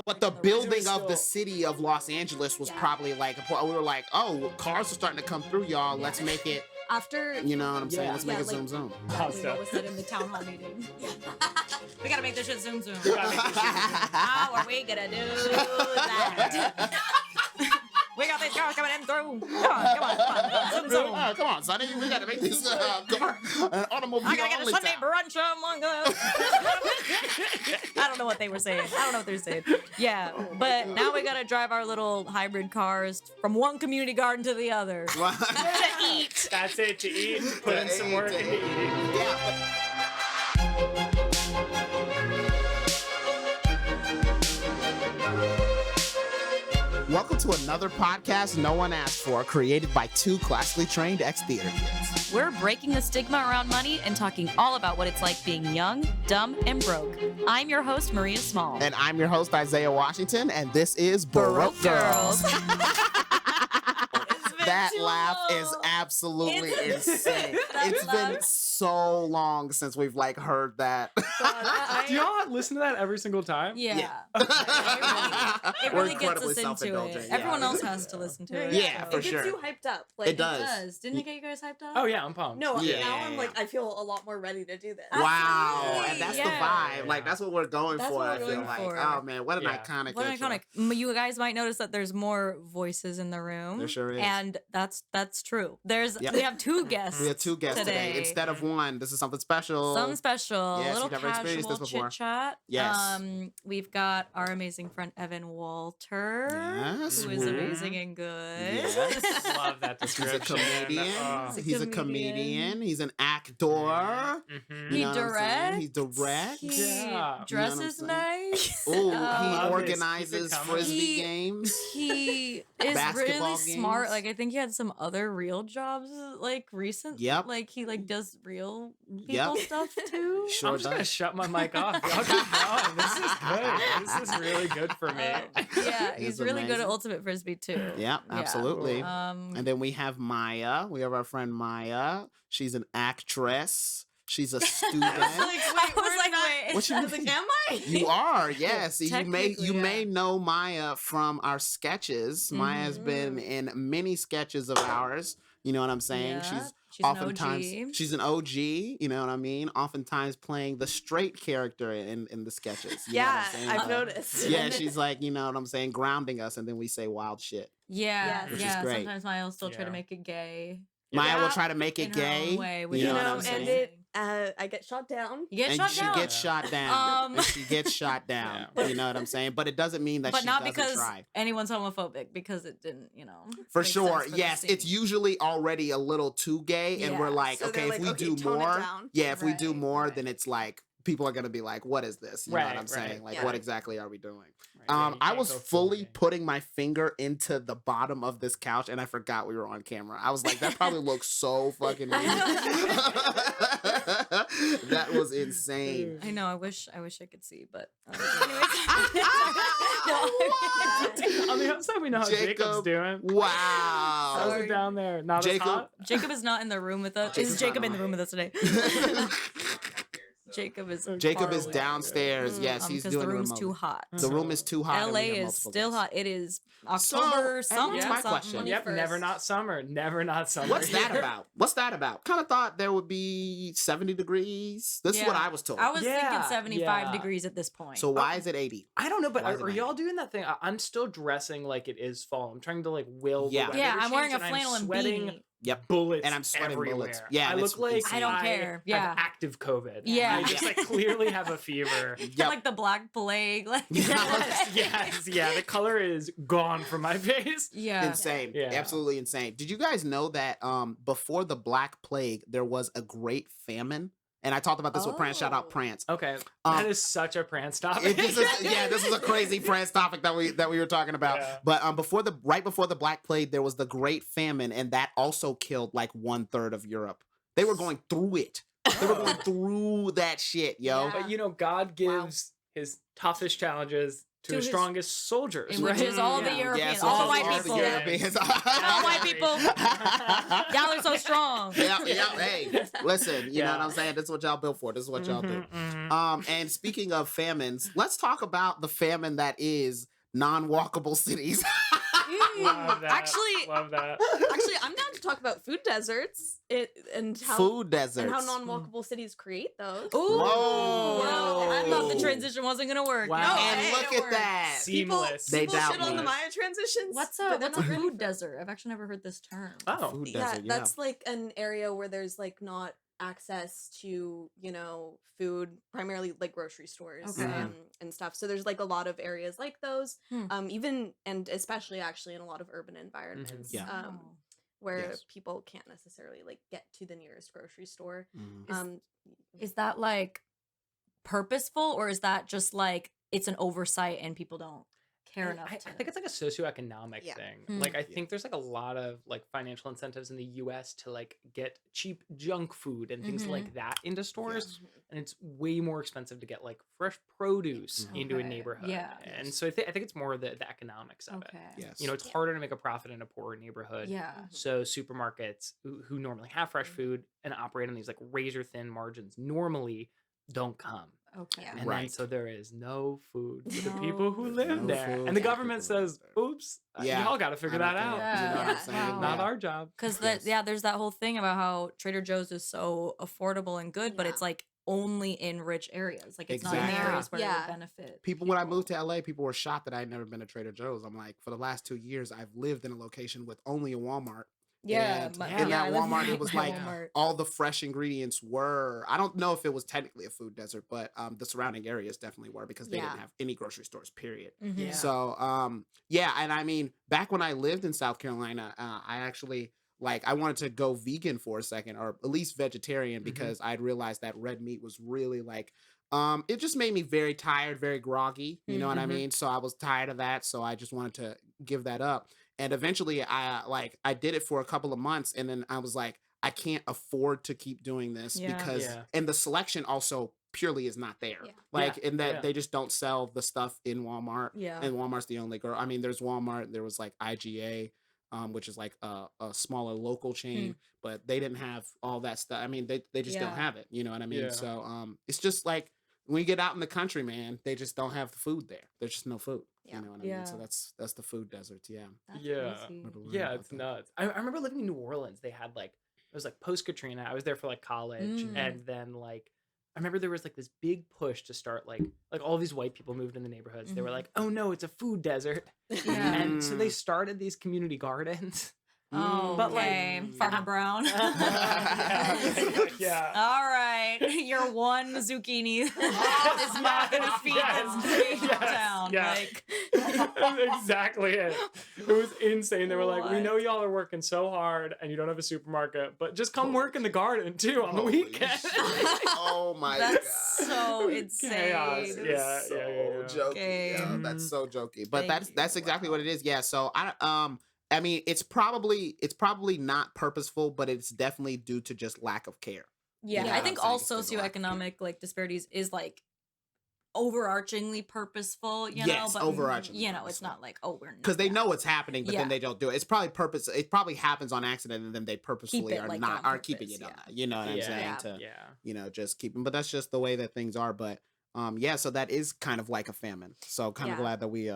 But the building of the city of Los Angeles was probably like, we were like, oh, cars are starting to come through, y'all. Let's make it. After, you know what I'm saying? Let's make it zoom zoom. Exactly what was said in the town hall meeting. We gotta make this shit zoom zoom. How are we gonna do that? We got these cars coming in through. Come on. Zoom zoom. Come on, Sonny. We gotta make this an automobile. I gotta get a only Sunday town. brunch among us. I don't know what they were saying. Yeah, but now we gotta drive our little hybrid cars from one community garden to the other to eat. That's it, to eat, to put in some work and to eat. Yeah. Welcome to another podcast no one asked for, created by two classically trained ex-theater kids. We're breaking the stigma around money and talking all about what it's like being young, dumb, and broke. I'm your host, Maria Small. And I'm your host, Isaiah Washington, and this is Baroque Girls. That laugh is absolutely insane. It's been so long since we've heard that. Do y'all listen to that every single time? Yeah. It really gets us into it. Everyone else has to listen to it. Yeah, for It sure. gets you hyped up. It does. Didn't it get you guys hyped up? Oh yeah, I'm pumped. No, Yeah. now I'm I feel a lot more ready to do this. Wow, Absolutely, and that's yeah. the vibe. That's what we're going That's for. what I we're feel going like, for. oh man, what an Yeah. iconic. What intro. iconic. You guys might notice that there's more voices in the room. There sure is. And that's true. Yep. We have two guests. We have two guests today instead of one. This is something special. Something special. Yes, a little you've never experienced casual this before. chit chat. Yes. We've got our amazing friend Evan Walter, Yes. who is amazing and good. Yes. Love that He's a description. comedian. Oh. He's a comedian. He's an actor. Mhm. You He know what I'm saying? directs. He directs. He Yeah. dresses You know what I'm nice. Ooh, love he his- organizes keep it coming. frisbee He- games. He is Basketball really smart. games. I think he had some other real jobs recent. Yep. He does real Yep. people stuff too. Sure I'm just gonna does. shut my mic off. Y'all keep going. This is good. This is really good for me. Yeah, he's It's really good at amazing. ultimate frisbee too. Yeah, absolutely. Um, And then we have Maya. We have our friend Maya. She's an actress. She's a student. wait. What you mean? Am I? You are, yes. You technically, may know Maya from our sketches. Maya has Mm-hmm. been in many sketches of ours. You know what I'm saying? Yeah, She's an oftentimes OG. she's an OG. You know what I mean? Oftentimes playing the straight character in the sketches. You know what Yeah, I'm saying? I've noticed. Yeah, she's you know what I'm saying, grounding us, and then we say wild shit. Yeah, Which is yeah. great. Sometimes Maya will still try to Yeah. make it gay. Maya will Yeah. try to make it in her own gay. way, You know what I'm and saying? I get shot down. You get And shot she down. gets shot down. Um, And she gets shot down. Yeah. You know what I'm saying? But it doesn't mean that but she not doesn't because try. anyone's homophobic, because it didn't, For make sure. sense for the Yes, scene. it's usually already a little too gay, and we're Yeah. like, So okay, they're if like, we okay, do tone it more, down. if we do Right, more, right. then it's people are gonna be like, what is this? You know what Right, I'm saying? right. Like, Yeah. what exactly are we doing? Right, yeah, you I can't was go fully full putting my finger into the bottom of this couch, and I forgot we were on camera. I was like, that probably looks so fucking weird. That was insane. I know. I wish I could see, but On the outside, we know how Jacob's Jacob. doing. Wow. How's Sorry. it down there? Not Jacob- as hot? Jacob is not in the room with us. Is Jacob's Jacob not in the on. room with us today? Jacob is Jacob far is away. downstairs. Yes, he's because doing the room's remote. too hot. The room is too hot. and we LA have is multiple still guests. hot. It is October So, something. here's my something. question. Yep, 21st. never not summer. Never not summer. What's that here. about? What's that about? Kind of thought there would be 70 degrees. This is what Yeah. I was told. I was Yeah, thinking 75 yeah. degrees at this point. So why is it 80? I don't know, but Why is it are 90? y'all doing that thing? I'm still dressing like it is fall. I'm trying to will Yeah. the weather yeah, to I'm wearing a change, and flannel I'm and sweating beanie. Yep. bullets And I'm sweating everywhere. bullets. Yeah, I and look it's like insane. I don't care. Yeah. have active COVID. Yeah. I just clearly have a fever. Yep. Like the Black Plague. yes, yeah. The color is gone from my face. Yeah. Insane. Yeah. Absolutely insane. Did you guys know that before the Black Plague, there was a great famine? And I talked about this with Prance. Shout out Oh. Prance. Okay, Um, that is such a Prance topic. This is a crazy Prance topic that we were talking about. Yeah. But right before the Black Plague, there was the Great Famine, and that also killed like 1/3 of Europe. They were going through it. They were going through that shit, yo. Yeah. But God gives his toughest challenges to To his his- strongest soldiers, which is all the Yeah. Europeans, Yes, all the all white the people. Europeans. Come on, white people. Y'all are so strong. Yeah, hey, listen, you know what Yeah. I'm saying? This is what y'all built for. This is what y'all do. Mhm. And speaking of famines, let's talk about the famine that is non-walkable cities. Love that. Actually- love that. Actually, I'm down to talk about food deserts Food and deserts. how non-walkable cities create those. Ooh. Whoa. Well, I thought the transition wasn't gonna work. Wow. No, And hey, look don't at worry. that. Seamless. They People doubt shit on the me. Maya transitions. What's but a they're what's a not great food for- desert? I've actually never heard this term. Oh. Food Yeah, desert, yeah. that's like an area where there's like not access to, you know, food, primarily like grocery stores Okay. and stuff. So there's like a lot of areas like those, Hmm. even and especially actually in a lot of urban environments, Yeah. Oh. where Yes. people can't necessarily like get to the nearest grocery store. Mhm. Um, Is that like purposeful, or is that just like it's an oversight and people don't care enough? I to... think it's like a socioeconomic Yeah. thing. Hmm. Like I Yeah. think there's like a lot of like financial incentives in the US to like get cheap junk food and things Mhm. like that into stores. Mhm. And it's way more expensive to get like fresh produce Mhm. into a Okay. neighborhood. Yeah. And Yes. so I think it's more the economics of Okay. it. Yes. You know, it's Yeah. harder to make a profit in a poor neighborhood. Yeah. So supermarkets who normally have fresh Mhm. food and operate on these like razor thin margins normally don't come. Okay. Yeah. And then Right. so there is no food for the No people who food. live No there. food And the for the government people who live says, there. oops, Yeah. y'all got to figure I don't that care. out. You know what I'm Yeah. saying? Wow. Not Yeah. our job. Because Yes. there's that whole thing about how Trader Joe's is so affordable and good, but Yeah. it's like only in rich areas. Like it's not in the Exactly. areas where it Yeah. would benefit. People, when I moved to LA, people were shocked that I had never been to Trader Joe's. I'm like, for the last 2 years, I've lived in a location with only a Walmart. Yeah, And my- in yeah, that I live Walmart, near it was my like Walmart. all the fresh ingredients were. I don't know if it was technically a food desert, but the surrounding areas definitely were because they Yeah. didn't have any grocery stores. Period. Mhm. Yeah. So yeah, and I mean, back when I lived in South Carolina, I actually like I wanted to go vegan for a second, or at least vegetarian, Mhm. because I'd realized that red meat was really like it just made me very tired, very groggy. You know what I Mhm. mean? So I was tired of that. So I just wanted to give that up. And eventually I did it for a couple of months, and then I was like, I can't afford to keep doing this Yeah. because Yeah. and the selection also purely is not there. Yeah. Like Yeah. in that Yeah. they just don't sell the stuff in Walmart. Yeah. And Walmart's the only girl. I mean, there's Walmart, there was like IGA, which is like a smaller local chain, but they didn't have all that stuff. I mean, they just don't Yeah. have it. You know what I mean? Yeah. So it's just like when you get out in the country, man, they just don't have the food there. There's just no food. Yeah. You know what I mean? So Yeah. that's the food deserts. Yeah. That's Yeah. crazy. Never learned Yeah, about it's that. nuts. I remember living in New Orleans. They had like, it was like post Katrina. I was there for like college. Mm. And then like, I remember there was like this big push to start like all these white people moved in the neighborhoods. They were Mhm. like, oh no, it's a food desert. Yeah. And so they Mm. started these community gardens. Oh, But, like- okay. Farmer Brown. Yeah. All right. Your one zucchini is not going to feed this big town. yeah. Like, That's exactly it. It was insane. They were like, we What? know y'all are working so hard and you don't have a supermarket, but just come work in the garden too on the Holy weekend. shit. Oh my that's god. so insane. Chaos. Yeah, So yeah. jokey. Okay. Yeah, that's so jokey. But Thank that's you. exactly Wow. what it is. Yeah. So I mean it's probably not purposeful, but it's definitely due to just lack of care. Yeah, Yeah. I think I'm all saying it's been a lot. socioeconomic like disparities is like overarchingly purposeful, you know, Yes, but overarchingly you know, it's purposeful. not like, oh, we're not Because they that. know it's happening, but Yeah. then they don't do it. It's probably purpose. It probably happens on accident, and then they purposefully it, are like, not on keeping purpose, it on yeah. that. You know what I'm Yeah. saying? Yeah. To Yeah. just keep them. But that's just the way that things are. But yeah, so that is kind of like a famine. So kind of Yeah. glad that we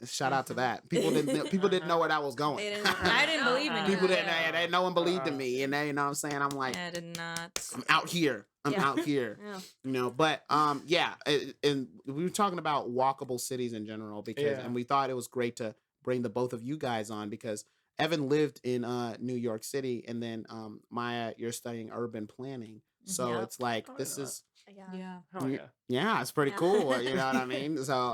shout out to that. People didn't know where that was going. They didn't know. I didn't believe in People you. didn't. No one believed in me, and they, you know what I'm saying. I'm like, I did not. I'm out here. I'm Yeah. out here. Yeah. You know, but yeah, and we were talking about walkable cities in general because, Yeah. and we thought it was great to bring the both of you guys on because Evan lived in New York City, and then Maya, you're studying urban planning, so Yep. it's like Oh, this yeah. is Yeah. Yeah. Oh yeah. yeah, it's pretty Yeah. cool. You know what I mean? So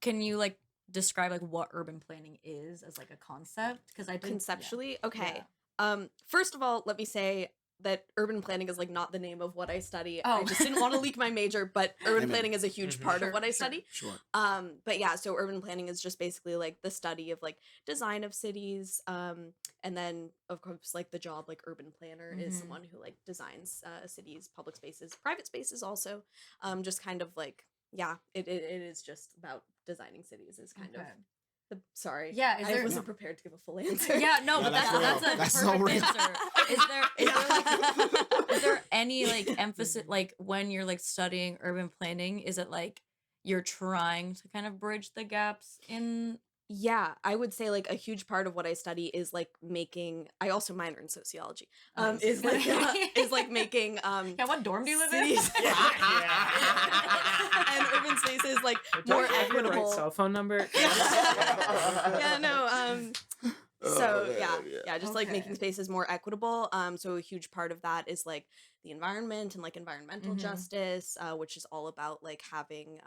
Can you like describe like what urban planning is as like a concept? Because I didn't Conceptually, okay. Yeah. First of all, let me say that urban planning is like not the name of what I study. Oh. I just didn't want to leak my major, but urban Amen. planning is a huge Mhm. part Sure, of what I sure. study. sure. But yeah, so urban planning is just basically like the study of like design of cities. And then of course like the job like urban planner is Mhm. someone who like designs cities, public spaces, private spaces also. Just kind of like yeah, it is just about designing cities is kind of Okay. sorry. Yeah, is I there- wasn't prepared to give a full answer. Yeah, no, Yeah, but that's that's real. a That's so perfect real. answer. Is there any like emphasis like when you're like studying urban planning? Is it like you're trying to kind of bridge the gaps in? Yeah, I would say like a huge part of what I study is like making. I also minor in sociology. Nice. Is like making Yeah, what dorm do you live cities in? and urban spaces like Don't more you have your right equitable. cell phone number. Yeah, no. So man, yeah, just like Okay. making spaces more equitable. So a huge part of that is like the environment and like environmental Mhm. justice, which is all about like having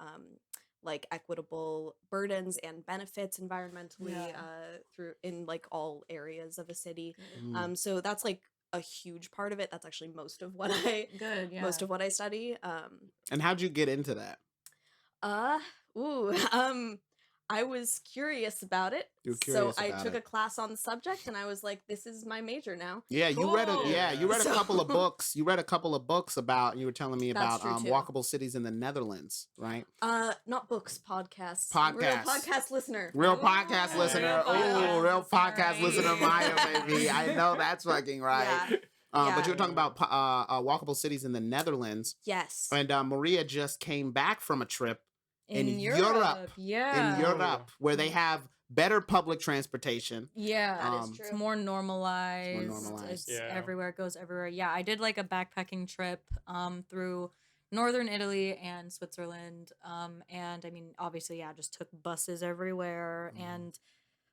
like equitable burdens and benefits environmentally Yeah. through in like all areas of a city. Mm. So that's like a huge part of it. That's actually most of what I Good, yeah. most of what I study. And how'd you get into that? Uh, ooh, I was curious about it. You were So curious I about took it. a class on the subject and I was like, this is my major now. Yeah, you read Cool. you read a couple of So- books. You read a couple of books about. You were telling me That's about true, too. walkable cities in the Netherlands, right? Not books, podcasts. Real Podcasts. podcast listener. Real Ooh, podcast real listener. podcast Ooh, real listener, podcast listener, Maya, baby. I know that's fucking right. Yeah. But you were Yeah. talking about walkable cities in the Netherlands, Yes. and Maria just came back from a trip in Europe. Europe. Yeah. in Europe where they have better public transportation. Yeah. That is Um, true. It's more normalized. normalized. It's Yeah. everywhere. It goes everywhere. Yeah, I did like a backpacking trip through northern Italy and Switzerland. And I mean, obviously, yeah, just took buses everywhere. Mhm. And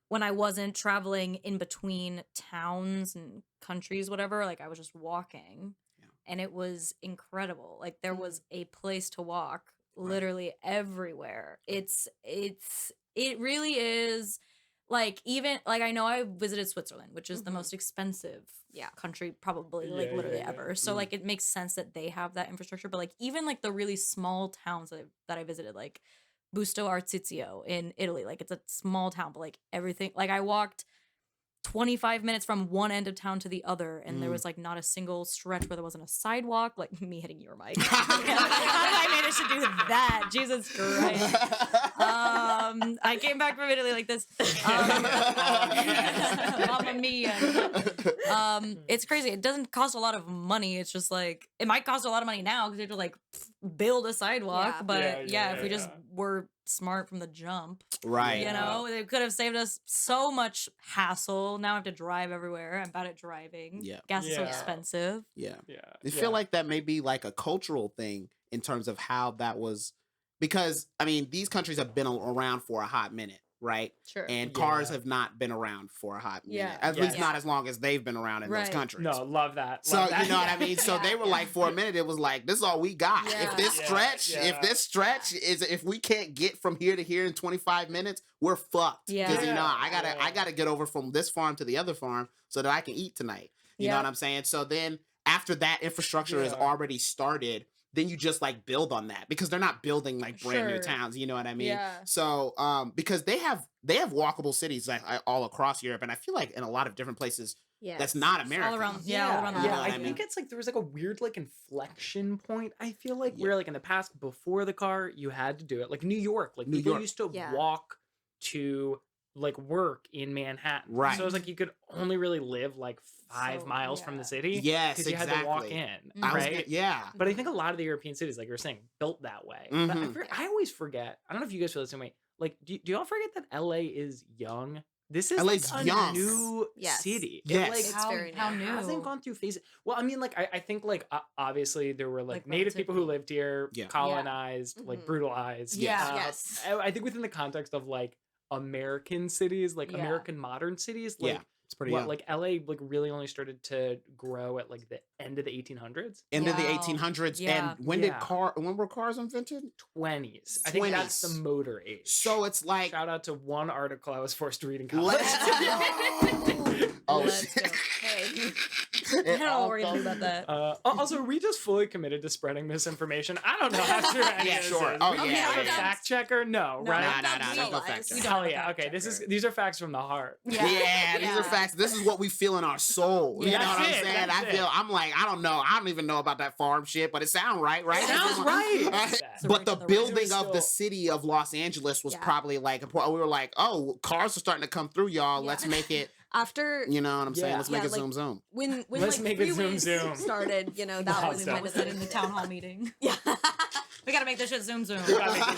when I wasn't traveling in between towns and countries, whatever, like I was just walking. Yeah. And it was incredible. Like there was a place to walk Right. literally everywhere. It really is like even like I know I visited Switzerland, which is the Mhm. most expensive Yeah. country probably like Yeah, literally yeah, yeah. ever. So Mm. like it makes sense that they have that infrastructure, but like even like the really small towns that I visited, like Busto Arsizio in Italy, like it's a small town, but like everything like I walked 25 minutes from one end of town to the other, and there Mm. was like not a single stretch where there wasn't a sidewalk. Like me hitting your mic. How did I manage to do that? Jesus Christ. I came back from Italy like this. Mamma mia. It's crazy. It doesn't cost a lot of money. It's just like it might cost a lot of money now because you have to like build a sidewalk. Yeah. But Yeah, if we just yeah. were smart from the jump, Right. you know, it could have saved us so much hassle. Now I have to drive everywhere. I'm bad at driving. Yeah. Gas is so Yeah. expensive. Yeah. Yeah. I feel like that may be like a cultural thing in terms of how that was, because I mean these countries have been around for a hot minute, right? Sure. And cars Yeah. have not been around for a hot minute, Yeah. at Yeah. least not as long as they've been around in those Right. countries. No, love that. So Love that. you know what I mean. So Yeah, they were yeah. like, for a minute, it was like, this is all we got. Yeah. If this Yeah, stretch, yeah. if this stretch is, if we can't get from here to here in 25 minutes, we're fucked. Yeah. Because you know, Yeah, I yeah. gotta get over from this farm to the other farm so that I can eat tonight. You know Yeah. what I'm saying? So then after that infrastructure is Yeah. already started, then you just like build on that because they're not building like brand new Sure. towns. You know what I mean? Yeah. So because they have walkable cities like all across Europe, and I feel like in a lot of different places Yes. that's not America. All around, yeah, all around the You know Yeah, world. what I I think mean? it's like there was like a weird like inflection point. I feel like Yeah. where like in the past before the car you had to do it. Like New York, like New people York. used to Yeah. walk to like work in Manhattan. Right. So it was like you could only really live like 5 So, miles from the yeah. city. Yes, Because you had to walk exactly. in. I was Right. gonna- yeah. But I think a lot of the European cities, like you were saying, built that way. But Mhm. I always forget. I don't know if you guys feel the same way. Like, do y'all forget that LA is young? This is LA's like a young. new Yes. city. Yes. It, like, It's very how new. new? hasn't gone through phases. Well, I mean, like I think like obviously there were like Like, native people who relatively. lived here, Yeah. colonized, like Mhm. brutalized. Yeah. Yes. I think within the context of like American cities, like Yeah. American modern cities, like Yeah, it's pretty what young. like LA like really only started to grow at like the end of the 1800s. End of the Wow. 1800s. Yeah. And when Yeah. when were cars invented? 20s. I think that's the 20s. motor age. So it's like Shout out to one article I was forced to read in college. let's go. Oh Let's shit. go. Hey. I don't know what we're gonna do about that. Also, are we just fully committed to spreading misinformation? I don't know how true any Yeah, of this sure. is. Oh, We don't yeah, have a yeah. fact checker? No, No, right? Nah, not nah, that nah, we there's no realize. fact We check. don't Hell have a yeah. fact Okay, checker. these are facts from the heart. Yeah, these are Yeah. facts. This is what we feel in our soul. You know That's what I'm it, saying? that's it. I'm like, I don't know. I don't even know about that farm shit, but it sounds right, right? Sounds right. But the It's building still- of the city of Los Angeles was Yeah. probably like, we were like, oh, cars are starting to come through, y'all. Yeah. Let's make it, After you know what I'm saying? Yeah. Let's make Yeah, it like- zoom. when Let's like make it zoom, freeways zoom. started, you know, that Wow, was so- kind Was of it in the town hall meeting? yeah. We gotta make this shit zoom. gotta make this shit zoom.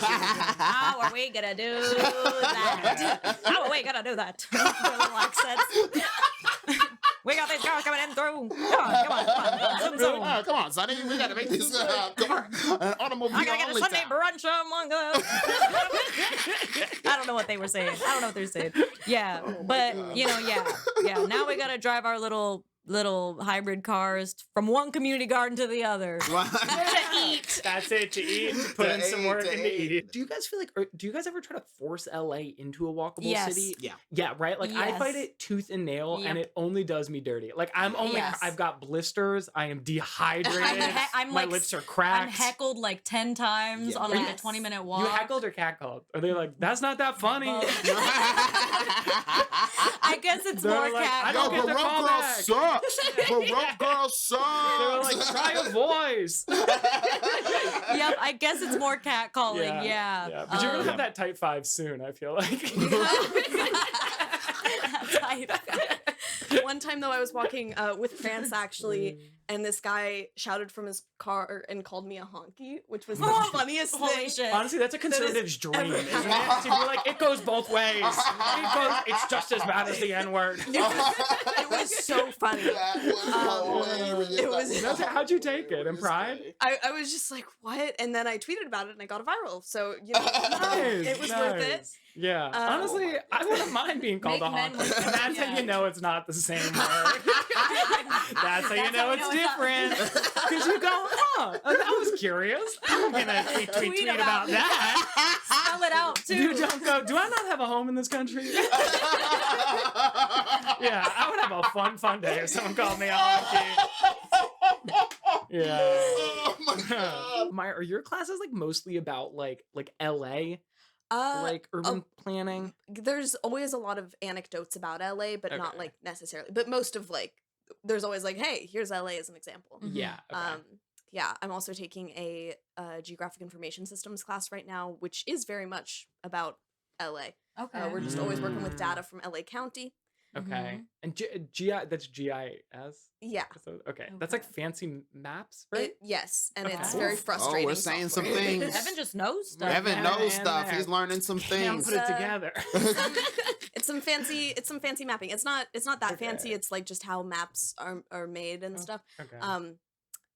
How are we gonna do that? How are we gonna do that? Their little accents. We got these cars coming in through. Come on. Zoom, zoom. Oh, come on, Sonny. We got to make this car an automobile I gotta get a only Sunday town. brunch among us. I don't know what they were saying. I don't know what they're saying. Yeah, but you know, yeah. Now we gotta drive our little hybrid cars from one community garden to the other to eat. That's it, to eat, to put To in some eat, work to and to eat. eat. Do you guys feel like, or do you guys ever try to force LA into a walkable Yes. city? Yeah. Yeah, right? Like, I Yes. fight it tooth and nail, and Yep. it only does me dirty. Like, Yes. I've got blisters, I am dehydrated, I'm my like- lips are I'm cracked. heckled like 10 times Yeah. on like a Yes. 20-minute walk. You heckled or catcalled? Are they like, that's not that funny? Both. I guess it's They're more like, I cat. don't Yo, get the Baroque girl callback. sucks. Baroque girl sucks. They were like, try a voice. Yep, I guess it's more cat calling. Yeah. But you're gonna Um, have that type 5 soon, I feel like. type. One time though, I was walking with France actually, and this guy shouted from his car and called me a honky, which was the funniest Holy thing. shit. Honestly, that's a conservative's dream, ever isn't it? To be like, it goes both ways. It's just as bad as the N-word. It was so funny. That was hilarious. it was- How'd you take it? In pride? I was just like, what? And then I tweeted about it and I got it viral. So, you know, Nice, it was worth it. nice. Yeah. Honestly, Oh I wouldn't mind being called a Make men honky. look And good, that's how yeah. you know it's not the same word. That's how you know it's different. Because you go, huh, that was curious. I'm gonna tweet about that. Spell it out too. You don't go, do I not have a home in this country? Yeah, I would have a fun day if someone called me a honky. Yeah. Oh my god. Maya, are your classes like mostly about like LA? Uh, Like urban planning? there's always a lot of anecdotes about LA, but not Okay. like necessarily. But most of like, there's always like, hey, here's LA as an example. Mhm. Yeah. Okay. Yeah, I'm also taking a geographic information systems class right now, which is very much about LA. Okay. We're just always working with Mm. data from LA County. Okay. And GI, that's GIS? Yeah. So, okay. That's like Okay. fancy maps, right? Yes, and Okay. it's Cool. very Oh, frustrating. we're saying some software. things. Evan just knows stuff. Evan Evan knows and stuff. there. He's learning some Can't things. put it together. It's some fancy mapping. It's not that fancy. Okay. It's like just how maps are made and Oh, stuff. Okay.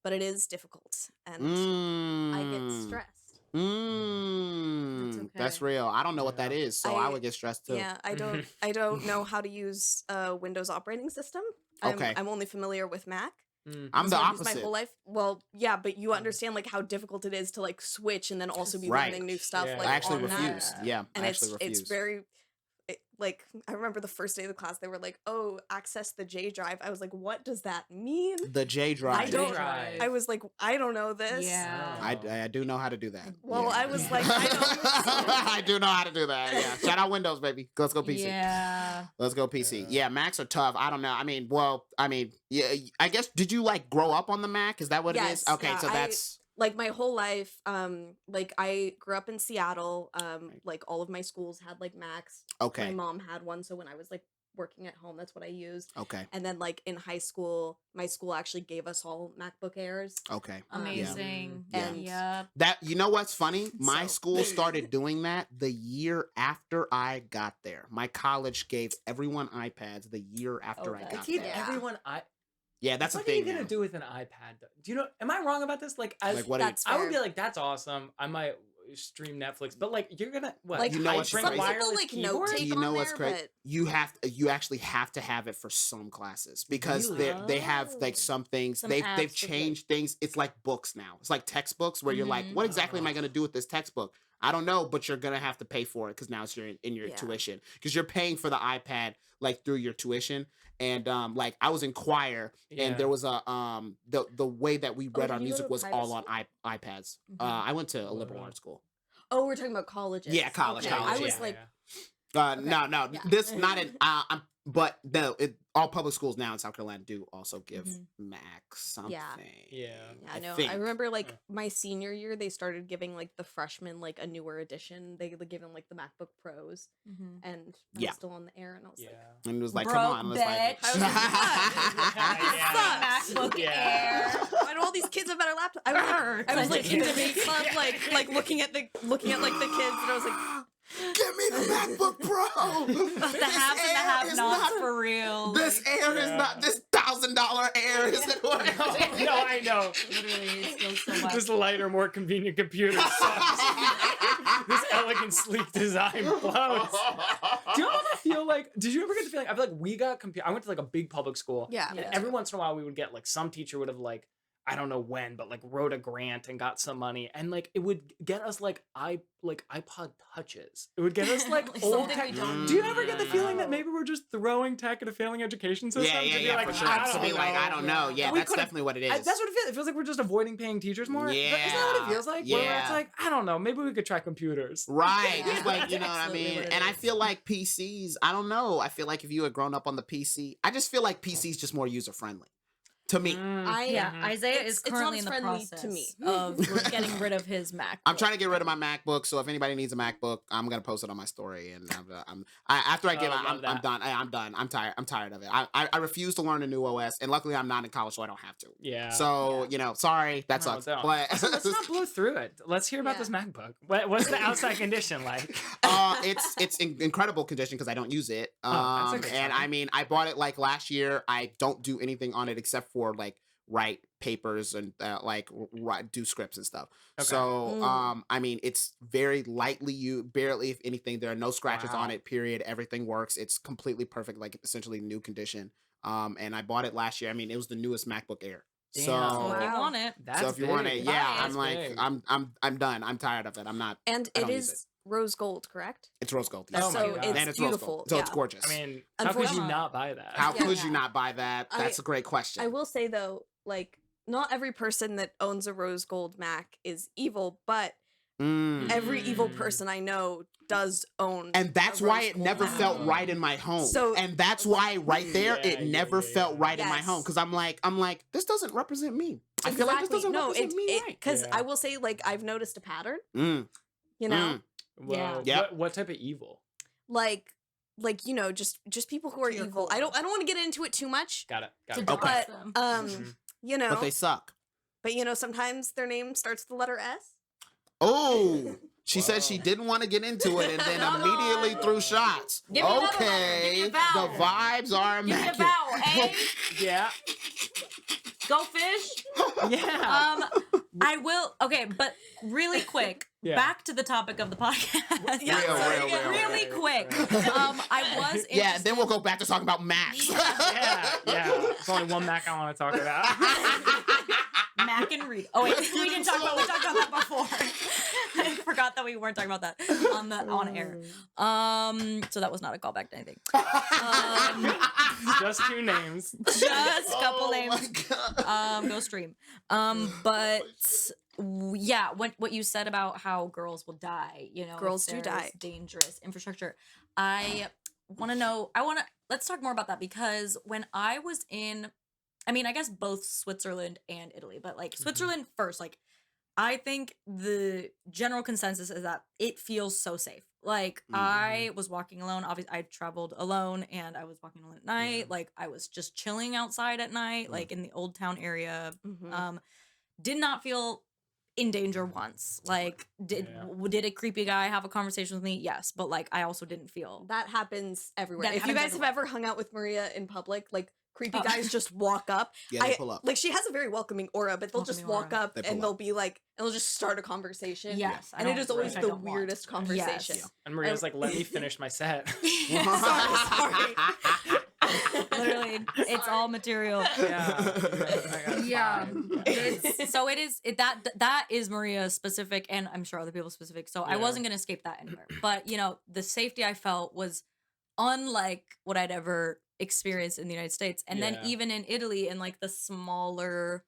But it is difficult, and I get stressed. Mm, that's okay. real. I don't know what that Yeah. is, so I I- would get stressed too. Yeah, I don't know how to use a Windows operating system. Okay. I'm only familiar with Mac. Mm. I'm the That's what I've used opposite. my whole life. Well, yeah, but you understand like how difficult it is to like switch and then also be Right. learning new stuff. Yeah. Like I actually on that. refused. Yeah, And I actually it's refused. very like I remember the first day of the class they were like, "Oh, access the J drive." I was like, "What does that mean?" The J drive. I don't. Drive. I was like, "I don't know this." Yeah. I do know how to do that. Well, Yeah. I was like, I don't. I do know how to do that. Yeah. Shout out Windows, baby. Let's go PC. Yeah. Let's go PC. Yeah, Macs are tough. I don't know. Yeah. I guess did you like grow up on the Mac? Is that what it is? Yes, Okay, yeah, so that's Like my whole life, like I grew up in Seattle. Like all of my schools had like Macs. My okay. mom had one, so when I was like working at home, that's what I used. Okay. And then like in high school, my school actually gave us all MacBook Airs. Okay. Amazing. Yeah. And- Yep. That you know what's funny? My So- school started doing that the year after I got there. My college gave everyone iPads the year after I Okay. They got gave there. Yeah. everyone Yeah, that's a what are you thing. gonna now. do with an iPad? Do you know? Am I wrong about this? Like, as Like, what do you- That's I would be fair. like, that's awesome. I might stream Netflix, but like, you're gonna what? Like, You know what's bring crazy? some wireless people like keyboard? note take You on know what's there, crazy? but You actually have to have it for some classes because Really? they have like Oh. some things Some they've apps with, like- changed things. It's like books now. It's like textbooks where you're like, Mhm. what exactly am I going to do with this textbook? I don't know, but you're gonna have to pay for it because now it's in your Yeah. tuition because you're paying for the iPad like through your tuition. And like I was in choir Yeah. and there was a the way that we read did our you go to music a was private all on school? iPads. Mhm. I went to a liberal Wow. arts school. oh, we're talking about colleges. Yeah, college, Okay. college, I was yeah. like, No, Yeah. this not in. I'm but no, all public schools now in South Carolina do also give Mac something. Yeah. Yeah, I know. I remember like my senior year, they started giving like the freshmen like a newer edition. They would give them like the MacBook Pros, and I was still on the air, and I was like, and it was like, Broke come on, let's like, I was like, MacBook Air. why do all these kids have better laptops? I was like in debate club, like looking at like the kids, and I was like, give me the MacBook Pro. The haves and the have-nots for real. This Air is not this $1,000 Air isn't what No, I know. Literally, it's still so much. This lighter, more convenient computer sucks. This elegant, sleek design blows. Do you ever feel like? Did you ever get the feeling? I feel like we got I went to like a big public school. yeah. And every once in a while, we would get like some teacher would have like, I don't know when, but like wrote a grant and got some money, and like it would get us like iPod touches. It would get us like old something tech. we don't Do you ever get the feeling that maybe we're just throwing tech at a failing education system? Yeah, To be like, for sure. I To don't be like, know. I don't know. Yeah, We that's could've- definitely what it is. That's what it feels. It feels like we're just avoiding paying teachers more. Isn't that what it feels like? Where Yeah. it's like, I don't know. Maybe we could try computers. Right. Yeah. It's like, you know That's what I absolutely mean? what it And I is. feel like PCs, I don't know. I feel like if you had grown up on the PC, I just feel like PCs just more user friendly to me. Yeah, Isaiah is It's not currently as in the friendly process to me. of getting rid of his Mac. I'm trying to get rid of my MacBook, so if anybody needs a MacBook, I'm gonna post it on my story. And after I give, Oh, love I'm that. done. I'm done. I'm tired. I'm tired of it. I refuse to learn a new OS, and luckily I'm not in college, so I don't have to. Yeah. So you know, sorry, that No, sucks. don't. But So let's not blow through it. Let's hear about Yeah. this MacBook. What's the outside condition like? it's in incredible condition because I don't use it. that's a good And sign. I mean, I bought it like last year. I don't do anything on it except for like write papers and do scripts and stuff. Okay. So I mean, it's very lightly barely, if anything, there are no scratches Wow. on it. Period. Everything works. It's completely perfect, like essentially new condition. And I bought it last year. I mean, it was the newest MacBook Air. Damn. So. So if you Wow. want it, That's So if you want it, big. yeah, Buy it. I'm like, That's big. I'm done. I'm tired of it. I'm not. And I it don't use is rose gold, correct? It's rose gold. Oh Yes. my so God. it's And it's beautiful. rose gold. So it's yeah. gorgeous. I mean, how could you Unfortunately- not buy that? How Yeah. could you not buy that? That's a great question. I will say though, like not every person that owns a rose gold Mac is evil, but every evil Mm. person I know does own. And that's a why rose it gold never Mac. felt right in my home. So- and that's why right there Yeah, it never felt right in my Yes. home because I'm like this doesn't represent me. I feel like this doesn't represent me right. Because Yeah. I will say, like, I've noticed a pattern. Mm, You know, mm. Whoa. Yeah. Yep. What type of evil? like you know, just people who are Your evil. core. I don't want to get into it too much. Got it. Got to it. Okay. dox them. Mhm. You know, But they suck. but you know, sometimes their name starts with the letter S. Oh, she said Whoa. she didn't want to get into it and then Come immediately on. threw shots. Give me another one. Give Okay, me a the vowel. vibes are Give me a immaculate. vowel, eh? Yeah. Go fish. Yeah. I will. Okay, but really quick. Yeah. Back to the topic of the podcast. Real. Really quick. I was. Yeah, interested- then we'll go back to talking about Macs. Yeah. It's only one Mac I want to talk about. Mac and Reed. Oh wait, we didn't talk about. We talked about that before. I forgot that we weren't talking about that on air. So that was not a callback to anything. Just two names. Just a couple Oh names. my God. Go stream. But yeah, what you said about how girls will die, you know, Girls if do there's die. dangerous infrastructure. I want to know. Let's talk more about that because when I was in, I mean, I guess both Switzerland and Italy, but like Switzerland first, like I think the general consensus is that it feels so safe. Like I was walking alone. Obviously, I traveled alone, and I was walking alone at night. Like I was just chilling outside at night, like in the Old Town area. Mhm. Did not feel in danger once. Like did a creepy guy have a conversation with me? Yes, but like I also didn't feel. That happens everywhere. That If you happens guys have ever hung out with Maria in public, like creepy Oh. guys just walk up. Yeah, they pull up. Like she has a very welcoming aura, but they'll just Welcoming walk aura. up They pull and they'll up. be like, and they'll just start a conversation. Yes, I and it don't- is always which I the don't want. weirdest conversation. Yes. And Maria's like, let me finish my set. Sorry. Literally, it's all material. Yeah. That is Maria specific, and I'm sure other people specific. So I Yeah. wasn't gonna escape that anywhere. But you know, the safety I felt was unlike what I'd ever experienced in the United States, and then Yeah. even in Italy, in like the smaller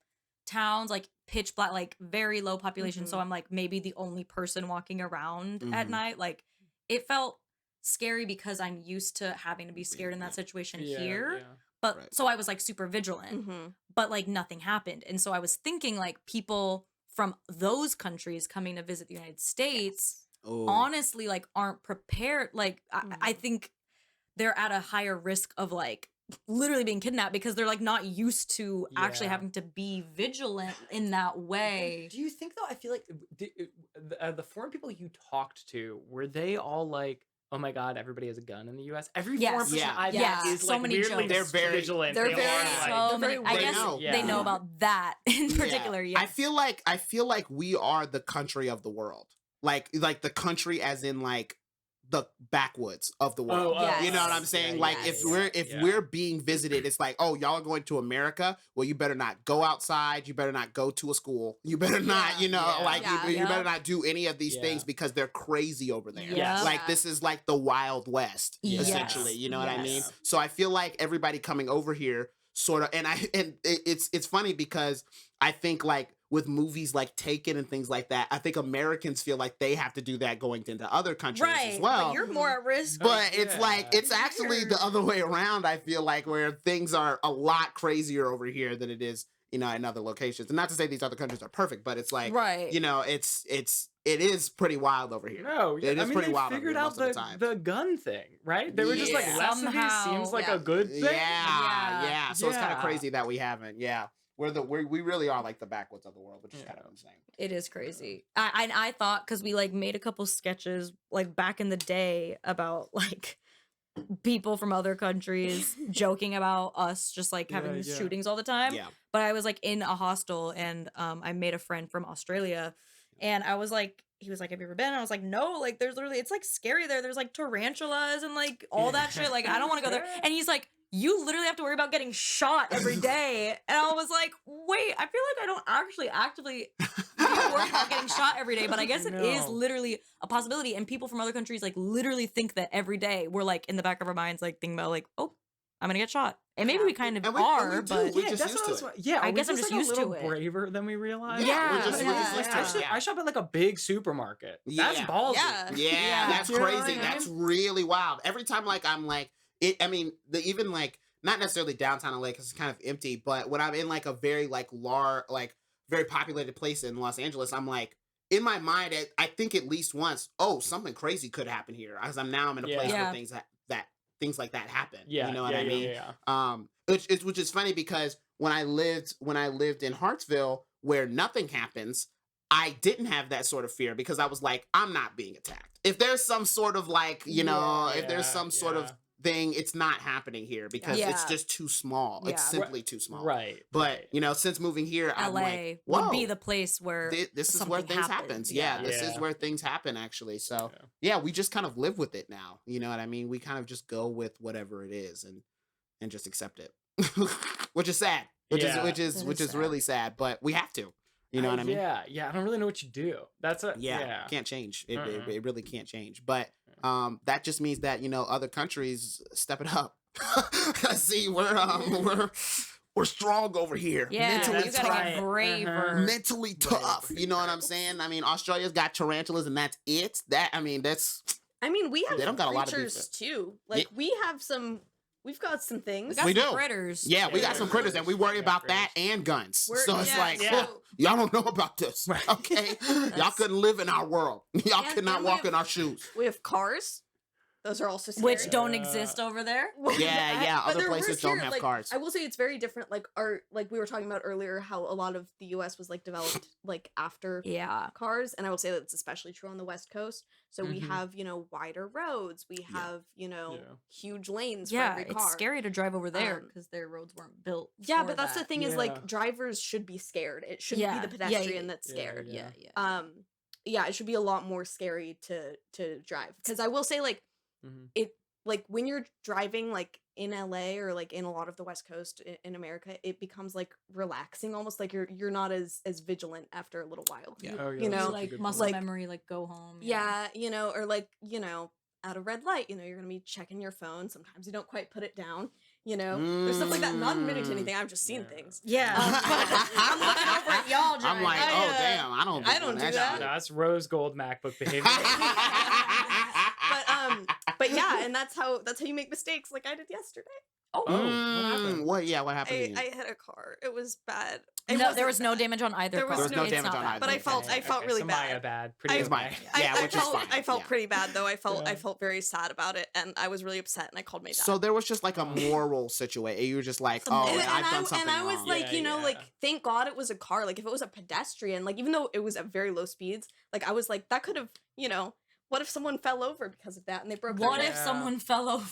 towns, like pitch black, like very low population. So I'm like maybe the only person walking around at Mhm. night. Like it felt scary because I'm used to having to be scared in that situation Yeah, here. yeah. But Right. so I was like super vigilant, but like nothing happened. And so I was thinking like people from those countries coming to visit the United States Oh. honestly like aren't prepared. Like I think they're at a higher risk of like literally being kidnapped because they're like not used to actually Yeah. having to be vigilant in that way. Do you think though? I feel like the foreign people you talked to, were they all like, "Oh my God, everybody has a gun in the U.S." Every Yes. foreign person Yeah. I've Yes. met is So like many weirdly jokes. They're very- vigilant. they're They very are, like, So many. I They guess know. they know Yeah. about that in particular. Yeah. I feel like we are the country of the world. Like the country as in like the backwoods of the world. Yes. You know what I'm saying? Yeah, like yeah, if yeah. we're being visited, it's like, oh, y'all are going to America. Well, you better not go outside. You better not go to a school. You better not, you know, Yeah. like Yeah. you better not do any of these Yeah. things because they're crazy over there. Yes. Like this is like the Wild West, Yes. essentially. You know what I mean? Yes. So I feel like everybody coming over here sort of, and it's funny because I think like with movies like Taken and things like that, I think Americans feel like they have to do that going into other countries as well. But you're more at risk. But it's like Yeah. it's actually the other way around. I feel like where things are a lot crazier over here than it is, you know, in other locations. And not to say these other countries are perfect, but it's like, Right. you know, it is pretty wild over here. No, It is pretty they wild over figured here out most of the time. the gun thing, right? They were just like, Yeah. less of these Somehow. seems like Yeah. a good thing. Yeah. So it's kind of Yeah. crazy that we haven't. Yeah, we really are like the backwoods of the world, which is kind of insane. It is crazy. I thought because we like made a couple sketches like back in the day about like people from other countries joking about us just like having Yeah, yeah. shootings all the time. Yeah. But I was like in a hostel and I made a friend from Australia and I was like, he was like, have you ever been? And I was like, no, like there's literally, it's like scary there. There's like tarantulas and like all that shit. Like I don't want to go there. And he's like, you literally have to worry about getting shot every day. And I was like, wait, I feel like I don't actually actively worry about getting shot every day, but I guess it is No. literally a possibility. And people from other countries like literally think that every day we're like in the back of our minds, like thinking about like, oh, I'm gonna get shot. And maybe we kind of And we are, do. but We're Yeah, just that's used what I to was. it. Yeah, I are we guess I'm just like used a little to it. braver than we realized. Yeah, we're just used to it, I shop at like a big supermarket. That's Yeah. ballsy. Yeah. Yeah, that's You know what crazy. I mean? That's really wild. Every time, like, I'm like, it. I mean, even like not necessarily downtown LA because it's kind of empty, but when I'm in like a very like large, like very populated place in Los Angeles, I'm like, in my mind, I think at least once, oh, something crazy could happen here, as I'm in a place Yeah. where things like that happen. Yeah, You know what yeah, I yeah, mean? yeah. Which is funny because when I lived in Hartsville, where nothing happens, I didn't have that sort of fear because I was like, I'm not being attacked. If there's some sort of like, you know, if there's some sort of thing, it's not happening here because it's Yeah. just too small. It's Yeah. simply too small. Right. But right. you know, since moving here, I'm LA like, would whoa, be the place where this is where something things happens. happens. Yeah, this is Yeah. where things happen actually. So Yeah. yeah, we just kind of live with it now. You know what I mean? We kind of just go with whatever it is and just accept it. Which is sad. Which Yeah. is That is sad. really sad, but we have to. You know what I mean? Yeah. I don't really know what you do. That's a Yeah, can't change. It Uh-uh. it really can't change. But that just means that, you know, other countries step it up. See, we're strong over here. Yeah, mentally you gotta tough. get braver. Mentally tough. You know what I'm saying? I mean, Australia's got tarantulas and that's it. I mean, we have They don't got a lot of creatures defense. too. Like we've got some things. got We some do. critters. yeah, we got Yeah. some critters and we worry Yeah, about that critters. and guns. We're- So it's yeah, like, yeah. y'all don't know about this. Right. Okay? Y'all couldn't live in our world. Y'all And- cannot and we walk have- in our shoes. We have cars. Those are also scary. Which don't Yeah. exist over there. Well, Yeah, but other they're places worse don't here. have Like, cars. I will say it's very different. Like we were talking about earlier, how a lot of the U.S. was like developed like after Yeah. cars, and I will say that it's especially true on the West Coast. So we Mhm. have wider roads. We Yeah. have Yeah. huge lanes Yeah, for every it's car. scary to drive over there Um, because their roads weren't built. Yeah, for but that's the that. thing is Yeah. like drivers should be scared. It shouldn't Yeah. be the Yeah, pedestrian yeah, that's yeah, scared. yeah. Yeah. It should be a lot more scary to drive, because I will say like Mhm. it like when you're driving like in LA or like in a lot of the West Coast in America, it becomes like relaxing, almost like you're not as vigilant after a little while. Yeah. Oh, yeah, You that's know, such a like good muscle point. Like- memory, like go home. Yeah, or like at a red light, you're gonna be checking your phone. Sometimes you don't quite put it down. There's stuff like that. Not admitting to Mm. anything. I've just seen Yeah. things. Yeah. I'm looking over at y'all. I'm like, I, oh uh, damn, I don't. be I don't doing do that. shit. No, that's rose gold MacBook behavior. But and that's how you make mistakes, like I did yesterday. Oh, what happened? What happened to you? I hit a car. It was bad. No, there was no damage on either There car. was no damage on either. But I felt really so bad. Maya bad. Pretty It's Maya. okay. Yeah, which is fine. I felt Yeah. pretty bad though. I felt very sad about it, and I was really upset, and I called my dad. So there was just like a moral situation. You were just like, Some- oh, And- I've done something and I was wrong. like, Yeah, like, yeah. thank God it was a car. Like, if it was a pedestrian, like, even though it was at very low speeds, like, I was like, that could have, what if someone fell over because of that and they broke their What neck? if someone fell over?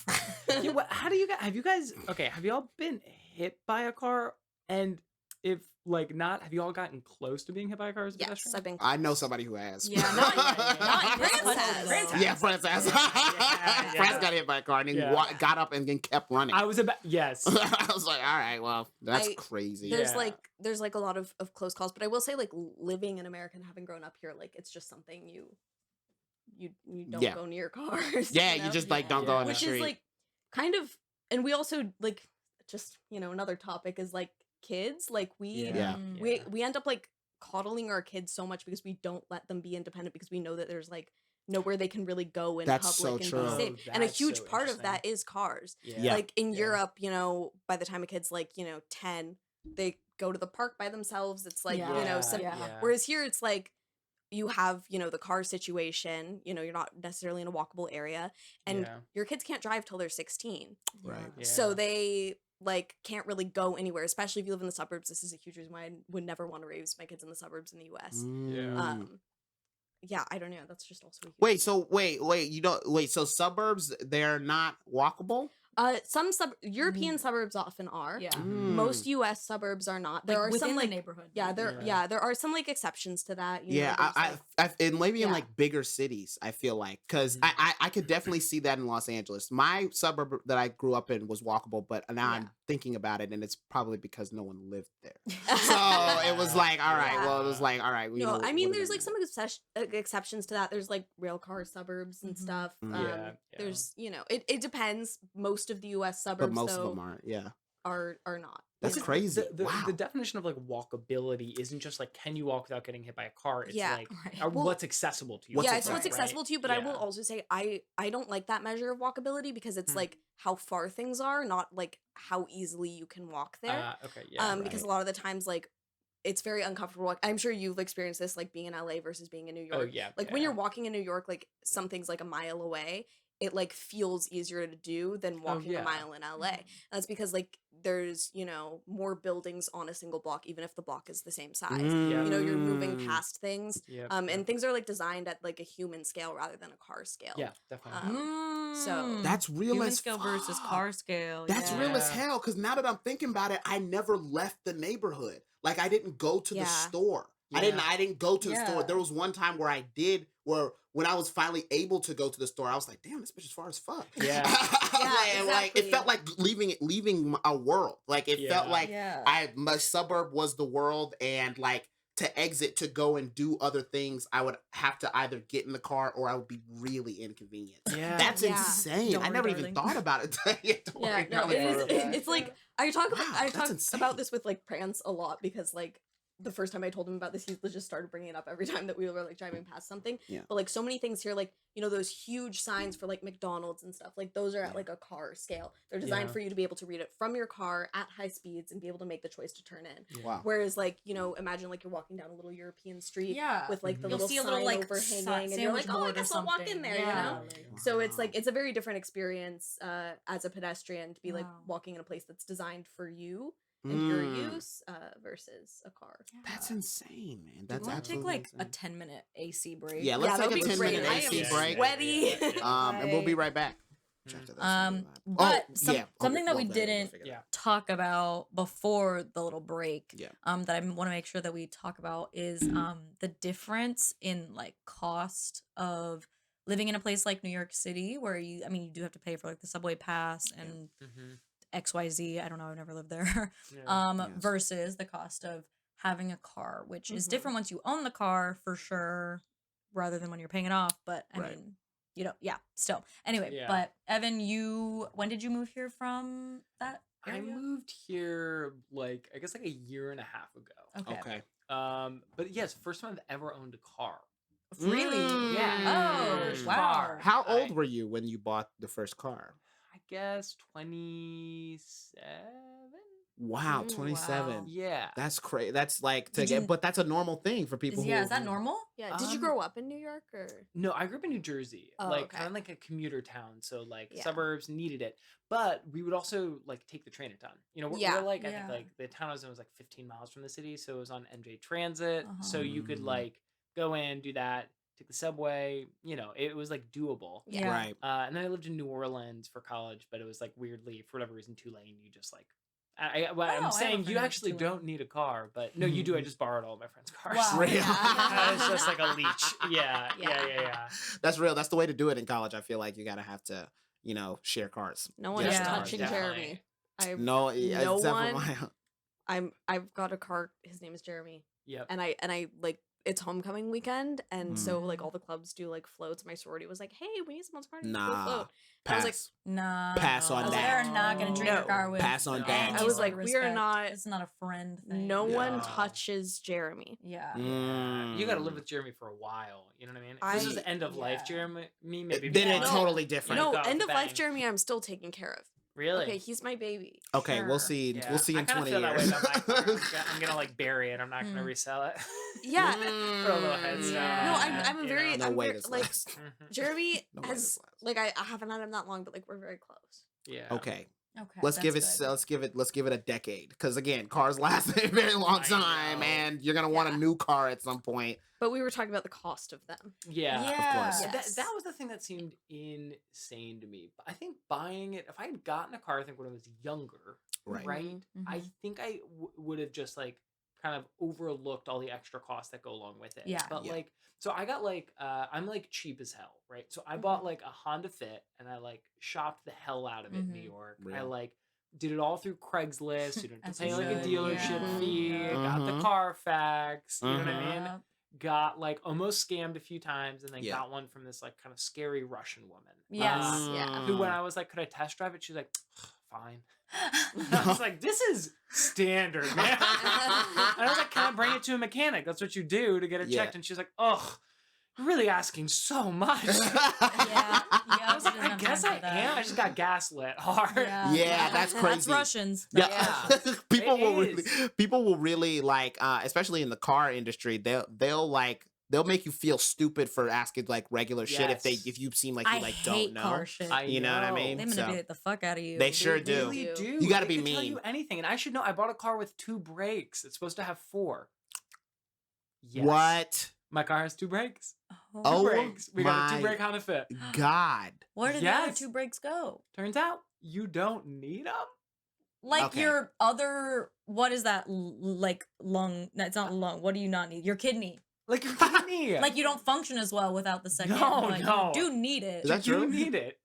Yeah, how do you guys? Have you all been hit by a car? And if like not, have you all gotten close to being hit by a car as a Yes, pedestrian? I've been. I know somebody who has. Yeah, not in this France country, has. though. France has. Yeah, France has. Yeah. France got hit by a car and then Yeah. got up and then kept running. I was about yes. I was like, all right, well, that's I- crazy. There's Yeah. there's like a lot of close calls, but I will say, like, living in America and having grown up here, like, it's just something you don't Yeah. go near cars. Yeah, you you know? just like don't Yeah. go on the Which street. is like kind of, and we also like just another topic is like kids. Like Yeah. we end up like coddling our kids so much because we don't let them be independent because we know that there's like nowhere they can really go in That's so public and true. be safe. And a That's huge so part of that interesting. is cars. Yeah. Like in Yeah. Europe, by the time a kid's like 10, they go to the park by themselves. It's like whereas here it's like you have the car situation. You're not necessarily in a walkable area, and Yeah. your kids can't drive till they're 16. Right. Yeah. So they like can't really go anywhere, especially if you live in the suburbs. This is a huge reason why I would never want to raise my kids in the suburbs in the US. Mm. Yeah, I don't know. That's just also a huge Wait, so so suburbs, they're not walkable? some European suburbs often are. Yeah. Mm. Most US suburbs are not. There are within some the like neighborhood. there are some like exceptions to that. Yeah, there's, I and maybe in Yeah. like bigger cities, I feel like, because I could definitely see that in Los Angeles. My suburb that I grew up in was walkable, but now I'm thinking about it, and it's probably because no one lived there. So it was like, all right, well, it was like, all right. No, I mean, there's like some exceptions to that. There's like rail car suburbs and stuff. Mhm. There's it depends. Most of the U.S. suburbs, but most though, of them aren't. Yeah, are not. that's You know? crazy. Wow. The definition of like walkability isn't just like can you walk without getting hit by a car. It's Yeah. like Right. Well, what's accessible to you. Yeah, What's it's what's right. accessible to you. But I will Yeah. also say I don't like that measure of walkability because it's like how far things are, not like how easily you can walk there. Okay. Yeah. Because a lot of the times like it's very uncomfortable. I'm sure you've experienced this, like being in LA versus being in New York. Oh yeah. Like when you're walking in New York, like something's like a mile away, it like feels easier to do than walking yeah. a mile in LA. And that's because like there's more buildings on a single block, even if the block is the same size. Yeah. You're moving past things, Yeah. and things are like designed at like a human scale rather than a car scale. Yeah, definitely. So That's real human as scale versus fuck. car scale. That's yeah. real as hell. Because now that I'm thinking about it, I never left the neighborhood. Like I didn't go to the Yeah. store. I didn't go to the store. Yeah. There was one time where I did, where when I was finally able to go to the store, I was like, damn, this bitch is far as fuck. Yeah. And, like it exactly. felt like leaving a world. Like it felt Yeah. like Yeah. my suburb was the world, and like to exit to go and do other things, I would have to either get in the car or I would be really inconvenienced. Yeah. That's Yeah. insane. Don't I worry, never even darling. thought about it. Yeah, don't Yeah, worry, no, darling. it's like I talk Wow, I that's talk insane. about this with like Prance a lot because like the first time I told him about this, he just started bringing it up every time that we were like driving past something. Yeah. But like so many things here, like those huge signs for like McDonald's and stuff, like those are at like a car scale. They're designed Yeah. for you to be able to read it from your car at high speeds and be able to make the choice to turn in. Wow. Whereas like imagine like you're walking down a little European street Yeah. with like the You'll little see a sign little like overhanging, and you're like, oh, I guess I'll walk in there, So it's like it's a very different experience as a pedestrian to be like Wow. walking in a place that's designed for you and your Mm. use versus a car. That's insane, man. Do That's you want to take absolutely like a insane. 10-minute AC break? Yeah, let's that take would a be 10-minute great. I AC am break. sweaty. And we'll be right back. After this. But Oh, some, yeah. something that well, we we'll didn't figure it Yeah. out. talk about before the little break, Yeah. that I want to make sure that we talk about is the difference in like cost of living in a place like New York City, where you do have to pay for like the subway pass and XYZ. I don't know, I've never lived there. Yes. Versus the cost of having a car, which is Mhm. different once you own the car for sure, rather than when you're paying it off. But I Right. mean, yeah, still. Anyway, Yeah. but Evan, when did you move here from that I area? moved here like I guess like a year and a half ago. Okay. Okay. But yes, first time I've ever owned a car. Really? Yeah. Oh, First wow. car. How old were you when you bought the first car? I guess 27. Wow, Wow. 27. Yeah. That's crazy. That's like to Did get, you- but that's a normal thing for people who. Is that normal? Yeah. Did you Um, grow up in New York or? No, I grew up in New Jersey, Oh, like okay. kind of like a commuter town. So like Yeah. suburbs needed it, but we would also like take the train a ton. You know, Yeah. we're like I think Yeah. like the town I was in was like 15 miles from the city, so it was on MJ Transit. So Uh-huh. you could Mm. like go in, do that, take the subway. You know, it was like doable. Yeah. Right. And then I lived in New Orleans for college, but it was like weirdly for whatever reason Tulane. You just like. Oh, I have I'm a saying friend you who went to actually Tulane. don't need a car, but no, you do. I just borrowed all my friends' cars. Wow. Real. It's just like a leech. Yeah. That's real. That's the way to do it in college. I feel like you gotta have to, share cars. No one Get is Yeah. some cars, touching definitely. Jeremy. I've No, No except for one- my- I've got a car. His name is Jeremy, Yep. and I like it's homecoming weekend, and so like Mm. all the clubs do like floats. My sorority was like, "Hey, we need someone's car to do a Nah. float." I Pass. was like, Nah. Pass on I was that. like, they're not gonna drink No. your car with. Pass on No. that. I was any like, we are respect. not- It's not a friend thing. no one Yeah. touches Jeremy. Yeah. You got to live Mm. with Jeremy for a while. You know what I mean? If I- this is the end of life, yeah. Jeremy. Maybe. Then Yeah. it's No. totally different. No, Go off end the of life bang. Jeremy, I'm still taking care of. Really? Okay, he's my baby. Okay, we'll Sure. see. Yeah. We'll see in I kinda 20 feel that way years. about my car. I'm gonna like bury it. I'm not gonna Mm. resell it. Yeah. For a little head start. Yeah. No, I'm a You very No I'm way very, this like lasts. Mhm. Jeremy No way has this lasts. like I haven't had him that long, but like we're very close. Yeah. Okay, Okay. let's that's give it. good. Let's give it a decade. Because again, cars last a very long I time, know. and you're gonna want a Yeah. new car at some point. But we were talking about the cost of them. Yeah. Yeah. course. Yes. That was the thing that seemed insane to me. I think buying it, if I had gotten a car, I think when I was younger, Right. right? I Mhm. think I would have just like kind of overlooked all the extra costs that go along with it. Yeah. But Yeah. like, so I got like, I'm like cheap as hell, right? So I Mm-hmm. bought like a Honda Fit and I like shopped the hell out of it in New Mhm. York. I Real. like did it all through Craigslist. You didn't have As to pay you like a should, dealership yeah. fee. Yeah. Got the Mhm. Carfax. You know what I Mhm. mean? Yeah. Got like almost scammed a few times and then Yeah. got one from this like kind of scary Russian woman. Yes. Yeah. Who when I was like, could I test drive it? She was like, fine. I was like, this is standard, man. And I was like, can I bring it to a mechanic? That's what you do to get it Yeah. checked. And she's like, oh, you're really asking so much. Yeah. I was like, I guess I am. I just got gaslit hard. Yeah. Yeah, that's crazy. That's Russians. Yeah, Yeah. people It will really, is. people will really like, especially in the car industry, they'll make you feel stupid for asking like regular shit Yes. if you seem like you I like hate don't know. car shit. I You know what I know. mean? They So- manipulate the fuck out of you. They sure do. Really do. do. You gotta They be could tell mean. you anything, and I should know. I bought a car with 2 brakes. It's supposed to have 4. Yes. What? My car has 2 brakes. Oh. Oh. Brakes. We got a my- 2 brake Honda Fit. God. Where did the other Yes. 2 brakes go? Turns out you don't need them. Like Okay. your other, what is that? Like lung? No, it's not lung. What do you not need? Your kidney. Like your kidney. Like you don't function as well without the second. No, like, no. You do need it. Is that you true? need it.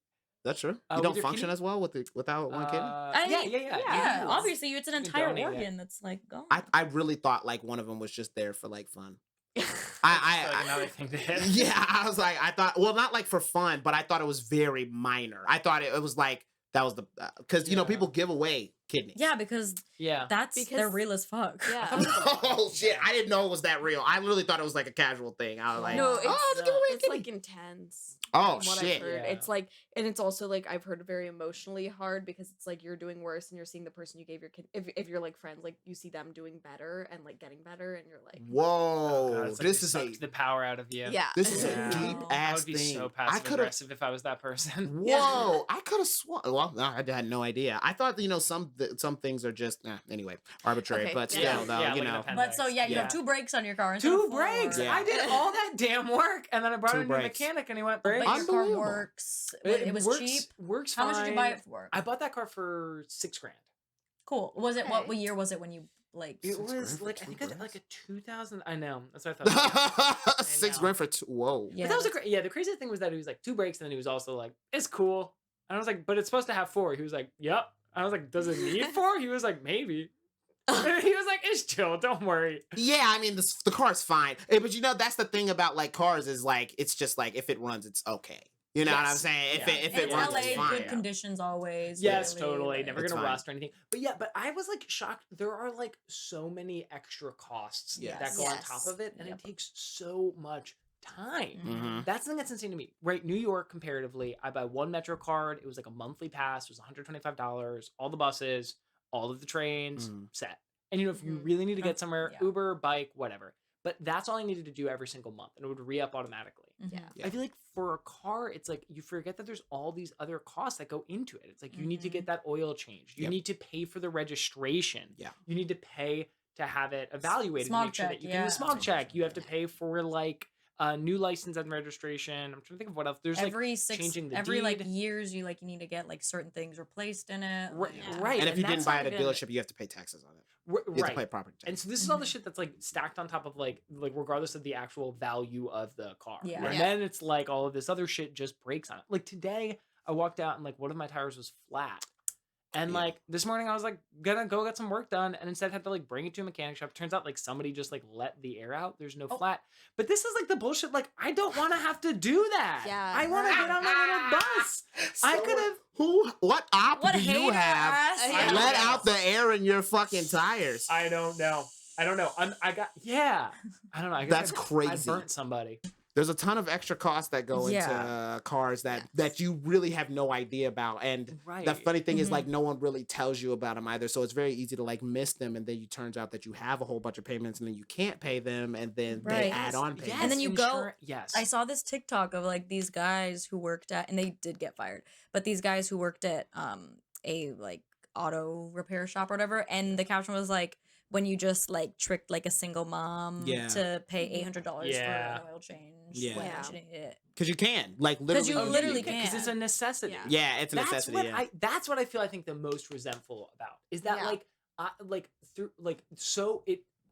That's true. with You don't your function kidney? as well without one kidney. I yeah, mean, yeah, yeah. Yeah, You- obviously it's an can entire donate it. organ that's like gone. I really thought like one of them was just there for like fun. It's I like another thing to hit. yeah, I was like, I thought, well, not like for fun, but I thought it was very minor. I thought it was like that was the because Yeah. people give away kidneys. yeah, because Yeah. that's Because- they're real as fuck. Yeah. Oh shit! I didn't know it was that real. I really thought it was like a casual thing. I was like, No, oh, it's, let's give away a it's kidney. like intense. Oh from what shit! I've heard. Yeah. It's like, and it's also like I've heard very emotionally hard because it's like you're doing worse and you're seeing the person you gave your kid. If you're like friends, like you see them doing better and like getting better, and you're like, Whoa, God, it's like this they is a sucked the power out of you. yeah, this is Yeah. a deep Wow. I ass would be thing. so I passive could have. aggressive if I was that person. Whoa, I could have sworn. Well, no, I had no idea. I thought some things are just anyway arbitrary, Okay, but yeah. still though, Yeah, you like an know. appendix. But so yeah, you Yeah. have 2 brakes on your car. instead of 2 4. brakes. Yeah. I did all that damn work, and then I brought 2 a new brakes. mechanic, and he went, But brakes. your car Unbelievable. works. It was works, cheap. Works How fine. much did you buy it for? I bought that car for $6,000. Cool. Was it what Okay. year was it when you like? It $6,000 was for like 2 I think I did like brakes? a 2000. I know that's what I thought. Six know. grand for two. Whoa. Yeah. But that was the craziest thing was that he was like 2 brakes, and then he was also like, it's cool. And I was like, but it's supposed to have 4. He was like, yep. I was like, does it need 4? He was like, maybe. And he was like, it's chill, don't worry. Yeah, I mean the car's fine, but that's the thing about like cars is like it's just like if it runs, it's okay. You know what I'm Yes. saying? Yeah. If In it runs, LA, it's fine. good conditions always. Yes, really, totally. like- Never It's gonna fine. rust or anything. But yeah, but I was like shocked. There are like so many extra costs Yes. that go on Yes. top of it, and Yep. it takes so much time. Mm-hmm. That's the thing that's insane to me. Right? New York, comparatively, I buy one Metro card. It was like a monthly pass. It was $125. All the buses, all of the trains, set. And if you really need to get somewhere, Uber, bike, whatever. But that's all I needed to do every single month, and it would re-up automatically. Yeah. I feel like for a car, it's like you forget that there's all these other costs that go into it. It's like you need to get that oil change. You need to pay for the registration. Yeah. You need to pay to have it evaluated Smog to make sure check, that you can do a smog check. You have to pay for like new license and registration. I'm trying to think of what else. There's changing the deed. Years you need to get like certain things replaced in it. Right. And if you didn't buy it at a dealership, you have to pay taxes on it. You have to pay property tax. And so this is all the shit that's like stacked on top of like regardless of the actual value of the car. Yeah. And then it's like all of this other shit just breaks on it. Like today I walked out and like one of my tires was flat. And like this morning I was like gonna go get some work done and instead had to like bring it to a mechanic shop. Turns out like somebody just like let the air out. There's no flat. But this is like the bullshit. Like I don't want to have to do that. Yeah. I want to get on my little bus. So I could have. What op do you have? I Let out the air in your fucking tires. I don't know. I don't know. I don't know. I guess That's I crazy. burnt somebody. There's a ton of extra costs that go into cars that you really have no idea about. And the funny thing is like no one really tells you about them either. So it's very easy to like miss them. And then it turns out that you have a whole bunch of payments and then you can't pay them. And then they add on payments. And then you go. Yes. I saw this TikTok of like these guys who worked at, and they did get fired, but these guys who worked at a like auto repair shop or whatever. And the caption was like, when you just like tricked like a single mom to pay $800 for an oil change. Yeah. It. Because you can. Like literally. Because you literally can. Because it's a necessity. Yeah, it's a necessity. That's what I feel I think the most resentful about is that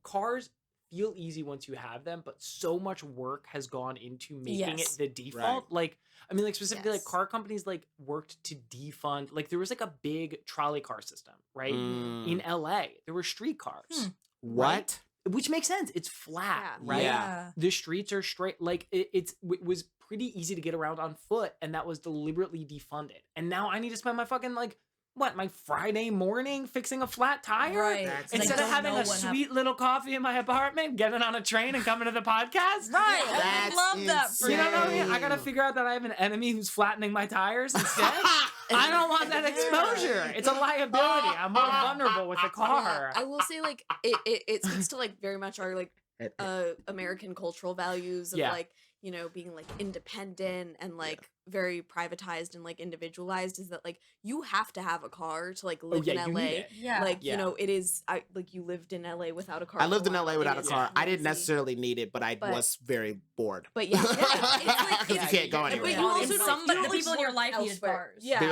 cars feel easy once you have them, but so much work has gone into making it the default. Like, I mean, like specifically, like car companies like worked to defund. Like, there was like a big trolley car system, right? In LA, there were street cars. What? Right? Which makes sense. It's flat, right? Yeah. The streets are straight. Like, it was pretty easy to get around on foot, and that was deliberately defunded. And now I need to spend my fucking my Friday morning fixing a flat tire? Right. Instead of having a sweet little coffee in my apartment, getting on a train and coming to the podcast? Right. I love that for you. You know what I mean? I gotta figure out that I have an enemy who's flattening my tires instead. I don't want that exposure. It's a liability. I'm more vulnerable with the car. I will say, like, it speaks to like very much our like American cultural values of like, you know, being like independent and like very privatized and like individualized, is that like you have to have a car to like live in LA. You know, it is like you lived in LA without a car. I lived in LA without a car. I didn't necessarily need it, but I was very bored. But it's like you can't go anywhere. But you also the people in your life needed cars. Yeah. You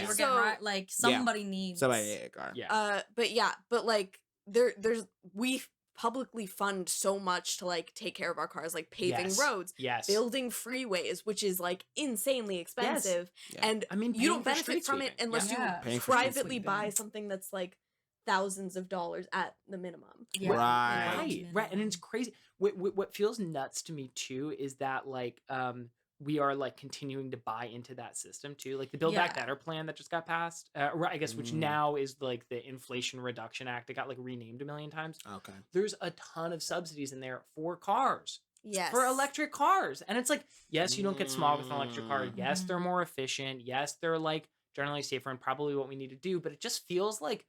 were getting like somebody needs a car. But like we publicly fund so much to like take care of our cars, like paving roads, building freeways, which is like insanely expensive, and I mean you don't benefit from it unless you privately buy something that's like thousands of dollars at the minimum. Right. And it's crazy. What feels nuts to me too is that like we are like continuing to buy into that system too, like the Build Back Better plan that just got passed, I guess, which now is like the Inflation Reduction Act. It got like renamed a million times. Okay. There's a ton of subsidies in there for cars. Yes. For electric cars. And it's like, yes, you don't get smog with an electric car. Yes, they're more efficient. Yes, they're like generally safer and probably what we need to do. But it just feels like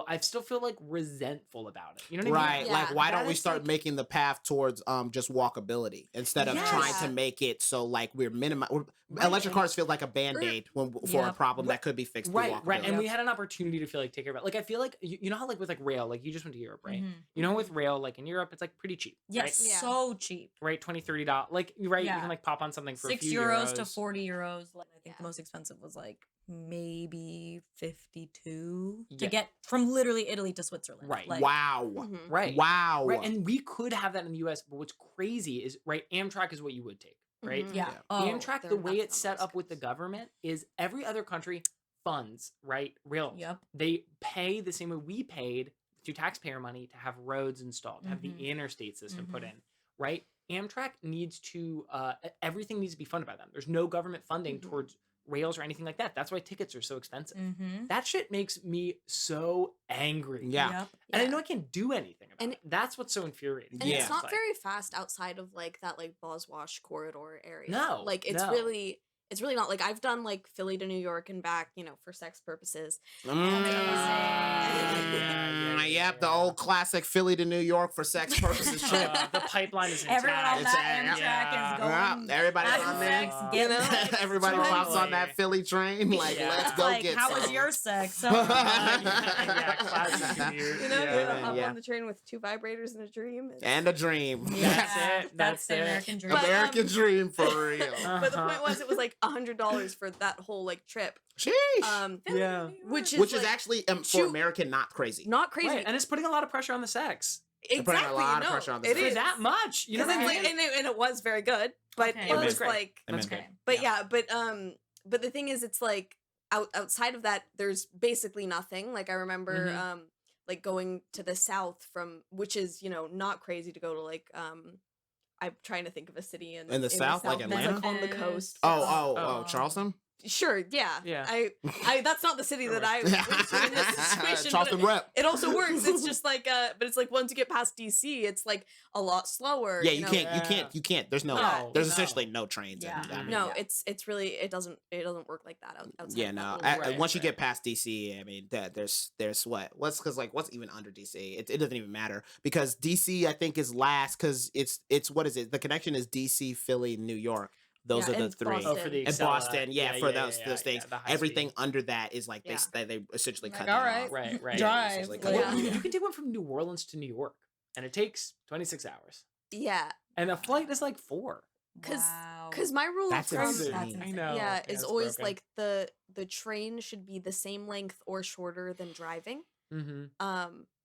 I still feel like resentful about it. You know what I mean? Right. Like, why don't we start making the path towards just walkability instead of trying to make it so like we're minimizing. Electric cars feel like a band-aid for a problem that could be fixed. Right. And we had an opportunity to feel like take care of it. Like I feel like you know how like with like rail, like you just went to Europe, right? You know, with rail, like in Europe, it's like pretty cheap. Yes, right? so cheap. Right, $20-$30. Like you can like pop on something for a few €6 to €40. Like, I think the most expensive was like maybe 52 to get from literally Italy to Switzerland. Right. Like, Wow. Right. Wow. Right. And we could have that in the US, but what's crazy is Amtrak is what you would take, right? Yeah. Amtrak, the way it's set up with the government is every other country funds, right? Rail. Yep. They pay the same way we paid through taxpayer money to have roads installed, to have the interstate system put in, right? Amtrak needs to everything needs to be funded by them. There's no government funding towards rails or anything like that. That's why tickets are so expensive. Mm-hmm. That shit makes me so angry. Yeah. Yep. And I know I can't do anything about it. That's what's so infuriating. And Yeah. it's not like, very fast outside of like that like Boswash corridor area. No, like it's really not. Like I've done like Philly to New York and back, for sex purposes. Yep, the old classic Philly to New York for sex purposes trip. The pipeline is Everyone on intact. that Amtrak is going. Everybody's having on there. sex, getting it. Everybody pops on that Philly train. Like, let's go Like, get how some. was your sex? Yeah, classic commute. On the train with 2 vibrators and a dream. And a dream. That's the it. American dream. But, American dream for real. But the point was, it was like $100 for that whole like trip. Sheesh. Yeah. Which Which is is like, actually for American not crazy. not crazy. Right, and it's putting a lot of pressure on the sex. Exactly. putting a lot of no, pressure on the it sex. is. For that much. You know what I Because mean? it's like, and it was very good, but Okay. it It was great. like, It was Okay. good. but but the thing is, it's like outside of that, there's basically nothing. Like I remember, like going to the south from, which is not crazy to go to like I'm trying to think of a city in the south, like that's, Atlanta? on the coast. Oh, Charleston? Sure, yeah. Yeah. I that's not the city that I went to in this situation. Charleston but rep. it also works. It's just like but it's like once you get past DC, it's like a lot slower. Yeah, you can't. There's there's essentially no trains. Yeah. No, it's really it doesn't work like that outside. Yeah, of no. that little Once you get past DC, I mean, there's what's even under DC? It doesn't even matter because DC I think is last because it's what is it? The connection is DC, Philly, New York. Those are the and 3. Boston. For the And Boston, those things. the high Everything speed. under that is like they essentially Like, cut all that right. off. Right. Drive. Essentially Like, cut yeah. that off. You can take one from New Orleans to New York, and it takes 26 hours. Yeah, And a flight is like 4. because my rule That's from insane. I know. yeah is it's always broken. like the train should be the same length or shorter than driving. Mm-hmm.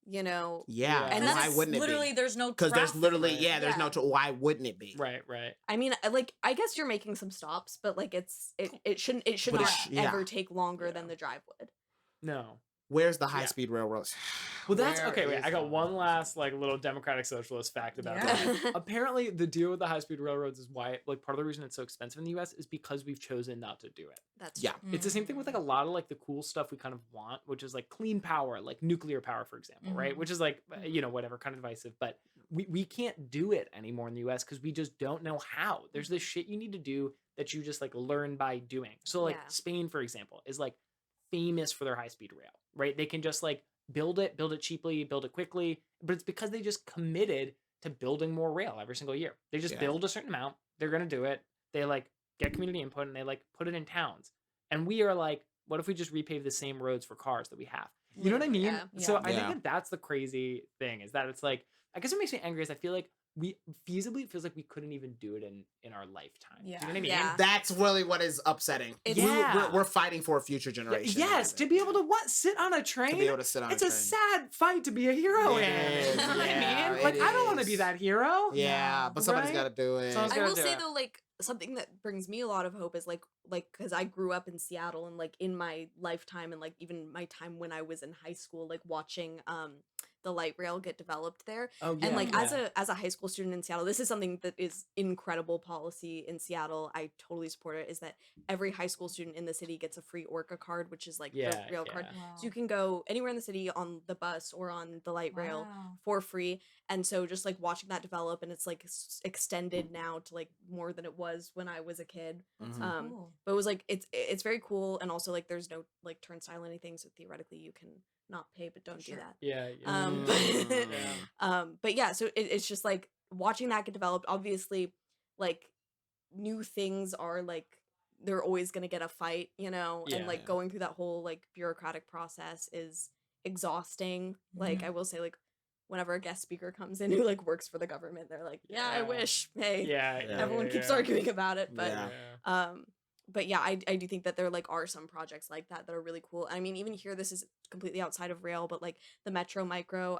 Yeah, Yeah. And why that's wouldn't it literally be? there's no Because there's traffic. literally Right. there's no. Why wouldn't it be? Right. I mean, like I guess you're making some stops, but like it should But not yeah. ever take longer than the drive would. No. Where's the high speed railroads? Well, that's Where okay. Wait, is I got the- one last like little democratic socialist fact about Yeah. that. Apparently, the deal with the high-speed railroads is why, like, part of the reason it's so expensive in the U.S. is because we've chosen not to do it. That's Yeah. true. It's the same thing with like a lot of like the cool stuff we kind of want, which is like clean power, like nuclear power, for example, right? Which is like whatever, kind of divisive, but we can't do it anymore in the U.S. because we just don't know how. There's this shit you need to do that you just like learn by doing. So like Yeah. Spain, for example, is like famous for their high-speed rail, right? They can just like build it cheaply, build it quickly, but it's because they just committed to building more rail every single year. They just build a certain amount, they're gonna do it. They like get community input and they like put it in towns. And we are like, what if we just repave the same roads for cars that we have? You know what I mean? Yeah. So I Yeah. think that's the crazy thing is that it's like, I guess what makes me angry is I feel like we feasibly it feels like we couldn't even do it in our lifetime. Do you know what I mean? Yeah. That's really what is upsetting. It's- We're fighting for a future generation. Yes, to be able to sit on a train. To be able to sit on it's a a train. sad fight to be a hero It in. is, You know what yeah, I mean? it Like I don't want to is. be that hero. Yeah, but somebody's Right? got to do it. Someone's I gotta will do say it. though, like something that brings me a lot of hope is like because I grew up in Seattle and like in my lifetime and like even my time when I was in high school, like watching the light rail get developed there. Oh yeah. And like yeah. as a high school student in Seattle, this is something that is incredible policy in Seattle. I totally support it. Is that every high school student in the city gets a free Orca card, which is like the rail card. So you can go anywhere in the city on the bus or on the light rail for free. And so just like watching that develop and it's like extended now to like more than it was when I was a kid. Mhm. But it was like it's very cool and also like there's no like turnstile or anything, so theoretically you can not pay but don't do that. Yeah. But yeah, so it's just like watching that get developed. Obviously, like new things are like they're always gonna get a fight, and like Yeah. going through that whole like bureaucratic process is exhausting. Like I will say, like whenever a guest speaker comes in who like works for the government, they're like, yeah, I Yeah. wish. Hey, Yeah. everyone keeps arguing about it, but Yeah. but yeah, I do think that there like are some projects like that that are really cool. I mean, even here, this is completely outside of rail, but like the Metro Micro,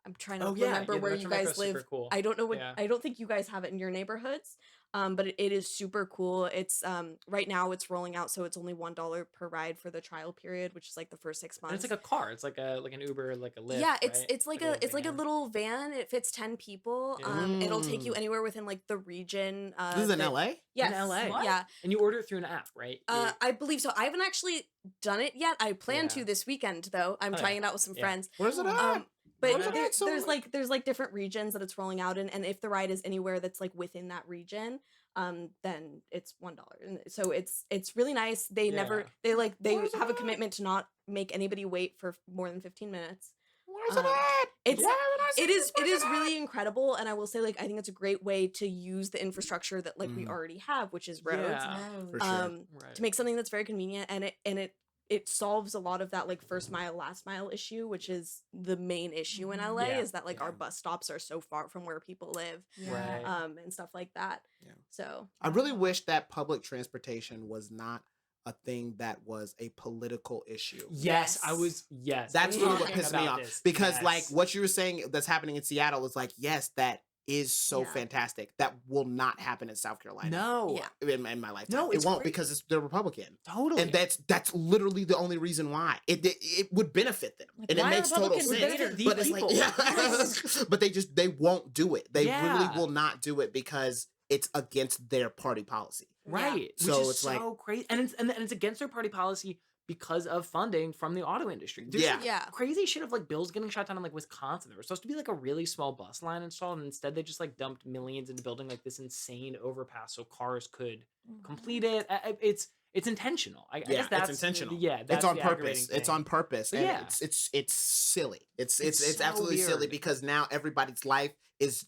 I'm trying to remember where you guys live. Cool. I don't know what I don't think you guys have it in your neighborhoods. But it is super cool. It's right now it's rolling out, so it's only $1 per ride for the trial period, which is like the first 6 months. And it's like a car. It's like an Uber, like a Lyft. Yeah, it's right? it's like a little van. It fits 10 people. It'll take you anywhere within like the region. This is in LA? Yes. In LA. What? Yeah. And you order it through an app, right? I believe so. I haven't actually done it yet. I plan to this weekend though. I'm trying it out with some friends. Where's it at? But Where's it at? So there's like different regions that it's rolling out in, and if the ride is anywhere that's like within that region, then it's $1. And so it's really nice. They have a commitment to not make anybody wait for more than 15 minutes. Where's it at? It is really incredible, and I will say, like, I think it's a great way to use the infrastructure that like we already have, which is roads, For sure. to make something that's very convenient, and it solves a lot of that like first mile, last mile issue, which is the main issue in LA, is that like our bus stops are so far from where people live, and stuff like that. Yeah. So I really wish that public transportation was not a thing that was a political issue. Yes. That's really what pissed me off. Because like what you were saying that's happening in Seattle is like, yes, that is so fantastic. That will not happen in South Carolina. No. Yeah. In my lifetime. No, it won't because they're Republican. Totally. And that's literally the only reason why. It would benefit them. Like, and it why makes are total Republicans sense. haters? But it's like, but they won't do it. They really will not do it because it's against their party policy. Right. So Which is it's so like crazy. And it's against their party policy because of funding from the auto industry. There's crazy shit of like bills getting shut down in like Wisconsin. There was supposed to be like a really small bus line installed, and instead they just like dumped millions into building like this insane overpass so cars could complete it. It's intentional. I guess that's it's intentional. Yeah, it's that's on the purpose. aggravating It's thing. on purpose. And it's silly. It's so absolutely silly weird. because now everybody's life is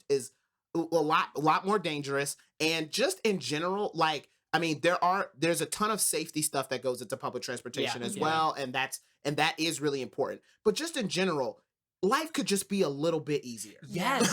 a lot more dangerous, and just in general, like I mean, there's a ton of safety stuff that goes into public transportation as well, and that is really important. But just in general, life could just be a little bit easier. Yes.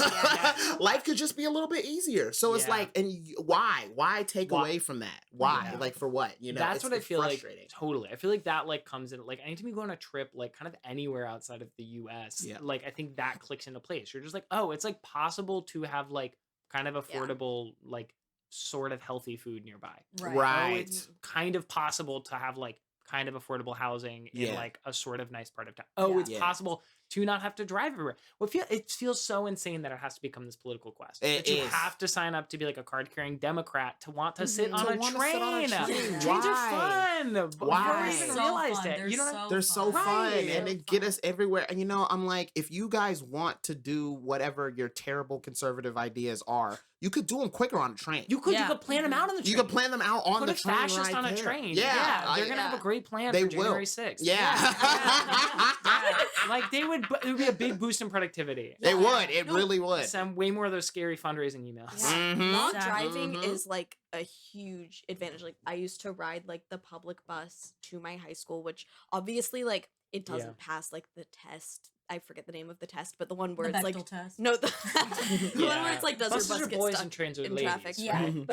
Life could just be a little bit easier. So it's like, and why take away from that? Why? Like for what? You know, that's what I feel like. Frustrating. Totime. I feel like that like comes in like anytime you go on a trip, like kind of anywhere outside of the US, like I think that clicks into place. You're just like, oh, it's like possible to have like kind of affordable, like sort of healthy food nearby. Right. Oh, it's kind of possible to have like kind of affordable housing in like a sort of nice part of town. Oh, it's possible to not have to drive everywhere. Well, it feels so insane that it has to become this political quest. You have to sign up to be like a card-carrying Democrat to want to sit on a train. Trains are fun. Why? I even realized it. You know, they're so fun, and they get us everywhere. And you know, I'm like, if you guys want to do whatever your terrible conservative ideas are, you could do them quicker on a train. You could plan them out on the train. You could plan them out on the train. Put a fascist on a train. Yeah, they're gonna have a great plan for January 6th. Yeah. Like it would be a big boost in productivity. It would. It really would. Some way more of those scary fundraising emails. Not driving is like a huge advantage. Like I used to ride like the public bus to my high school, which obviously like it doesn't pass like the test. I forget the name of the test, but the one where it's like test. No, the one where it's like does Buses your bus are get boys stuck and trains are in ladies, traffic? right?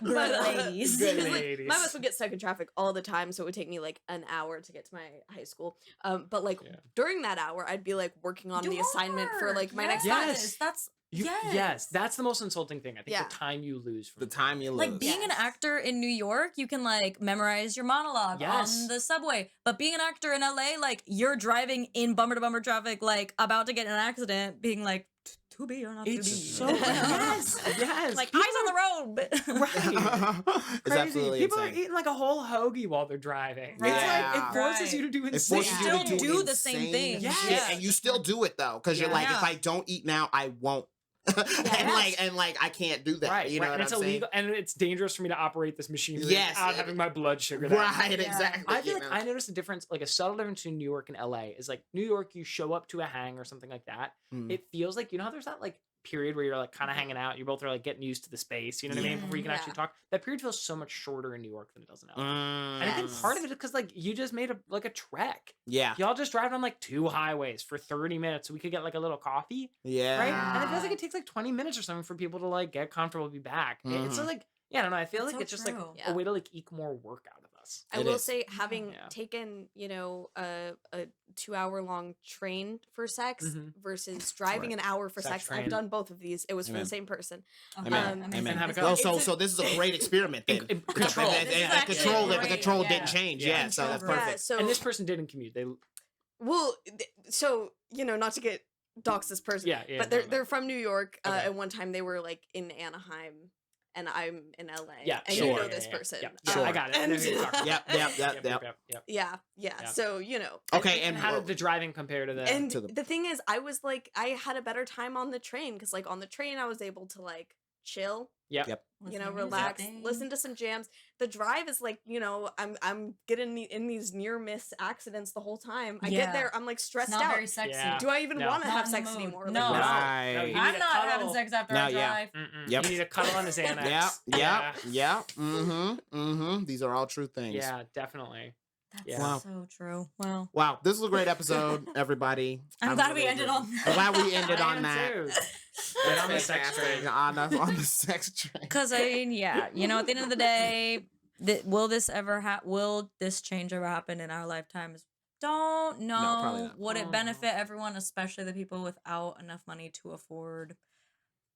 But, ladies. Good like, ladies. my bus would get stuck in traffic all the time, so it would take me like an hour to get to my high school. But like during that hour, I'd be like working on the assignment for like my next class. That's Yes, that's the most insulting thing. I think the time you lose from the time you lose. like being an actor in New York, you can like memorize your monologue on the subway. But being an actor in LA, like you're driving in bumper to bumper traffic, like about to get in an accident, being like to be or not to be. So yes. Like eyes on the road. Right. It's Crazy. absolutely People insane. are eating like a whole hoagie while they're driving. Right. It's like it forces you to do insane. It forces you to still do the same thing. shit, and you still do it though, because you're like, if I don't eat now, I won't. and like I can't do that. Right, you know what and it's I'm illegal, saying? and it's dangerous for me to operate this machinery without having my blood sugar. Right, exactly. I feel like I noticed a difference, like a subtle difference between New York and LA is like New York, you show up to a hang or something like that. It feels like, you know how there's that like period where you're like kind of hanging out, you both are like getting used to the space, you know what I mean, before you can actually talk. That period feels so much shorter in New York than it does in LA. And I think part of it is because like you just made a trek. Yeah. Y'all just drive on like 2 highways for 30 minutes so we could get like a little coffee. Yeah. Right? And it feels like it takes like 20 minutes or something for people to like get comfortable, be back. It's so like, I don't know. I feel like it's just like a way to like eke more work out of us. ridiculous. I It will is. say, having Yeah. taken, a 2 hour long train for sex versus driving Right. an hour for Sex sex, train. I've done both of these. It was for Amen. the same person. Amen. amazing. Amen. Have a Well, go. so this is a great experiment then. Control. And This is the actually control, the great. control Yeah. didn't change. Yeah. Yeah, so that's Control. perfect. Yeah, so And this person didn't commute. They well, so not to get dox this person, yeah. but no. they're from New York. Okay. And one time they were like in Anaheim, and I'm in LA. Yeah, and sure. you know Yeah, this yeah, person. Yeah, Sure. I got it. I know who you're talking about. Yep. Yep. Yeah. Yeah. So Okay, And how did the driving compare to the? and to the- the thing is, I was like, I had a better time on the train because like on the train I was able to like chill, Yep. relax, listen to some jams. The drive is like, I'm getting in these near miss accidents the whole time. I get Yeah. there, I'm like stressed It's not out. very sexy. Yeah. Do I even No. want to Not have in the sex mood. anymore? No. Like, Right. No, you I'm need a not cuddle. having sex after No, I yeah. drive. Yep. You need a cuddle on the Xanax. Yeah. These are all true things. Yeah, definitely. That's Yeah. Wow. so true. Well, Wow, this was a great episode, everybody. I'm glad we ended on I'm glad we ended I on am that. too. That's And on the sex fantastic. train. On the sex train. because I mean, yeah, at the end of the day, will this change ever happen in our lifetimes? Don't know. probably not. Would Oh, it no. benefit everyone, especially the people without enough money to afford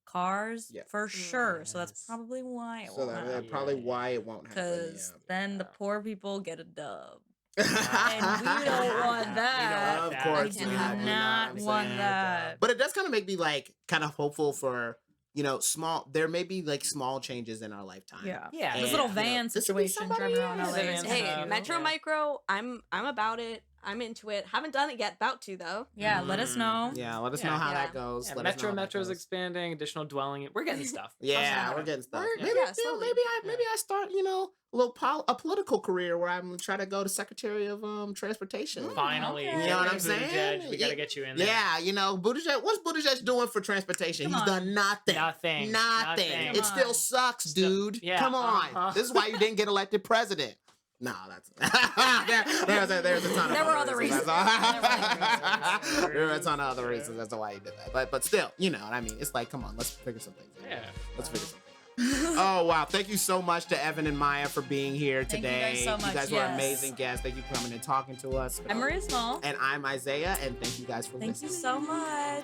cars? Yeah. For sure. So that's Yes. probably why it So won't that's happen. probably why it won't happen. Because then the Yeah. poor people get a dub. Yeah. And we don't want We don't that. Of that. course We do not. You know not what I'm want saying? that. But it does kind of make me like kind of hopeful for there may be like small changes in our lifetime. Yeah. Yeah. This And, little you know, van this would be situation somebody driving around else. LA. The is van hey, stuff. Metro Yeah. Micro, I'm about it. I'm into it. Haven't done it yet. About to though. Yeah, let us know. Yeah, let us Yeah. know how Yeah. that goes. Yeah, Let us know how that Metro's goes. expanding, additional dwelling. We're getting stuff. Yeah, Awesome. we're getting stuff. We're- Maybe, yeah, slowly. maybe I start, a political career where I'm trying to go to Secretary of Transportation. Finally. Okay. You know what I'm Buttigieg, saying? We got to get you in there. Yeah, Buttigieg. What's Buttigieg doing for transportation? Come He's on. done nothing. Nothing. Nothing. It Come still on. sucks, Still- dude. yeah, Come on. uh-huh. This is why you didn't get elected president. No, that's there's a ton of There were other reasons. That's all. There were a ton of other reasons. That's why you did that. But still, you know what I mean. It's like, come on, let's figure some things out. Yeah. Let's figure something out. Oh wow! Thank you so much to Evan and Maya for being here Thank you today. guys so much, You guys were yes. amazing guests. Thank you for coming and talking to us. I'm Maria Small. And I'm Isaiah, and thank you guys for Thank you listening. so much.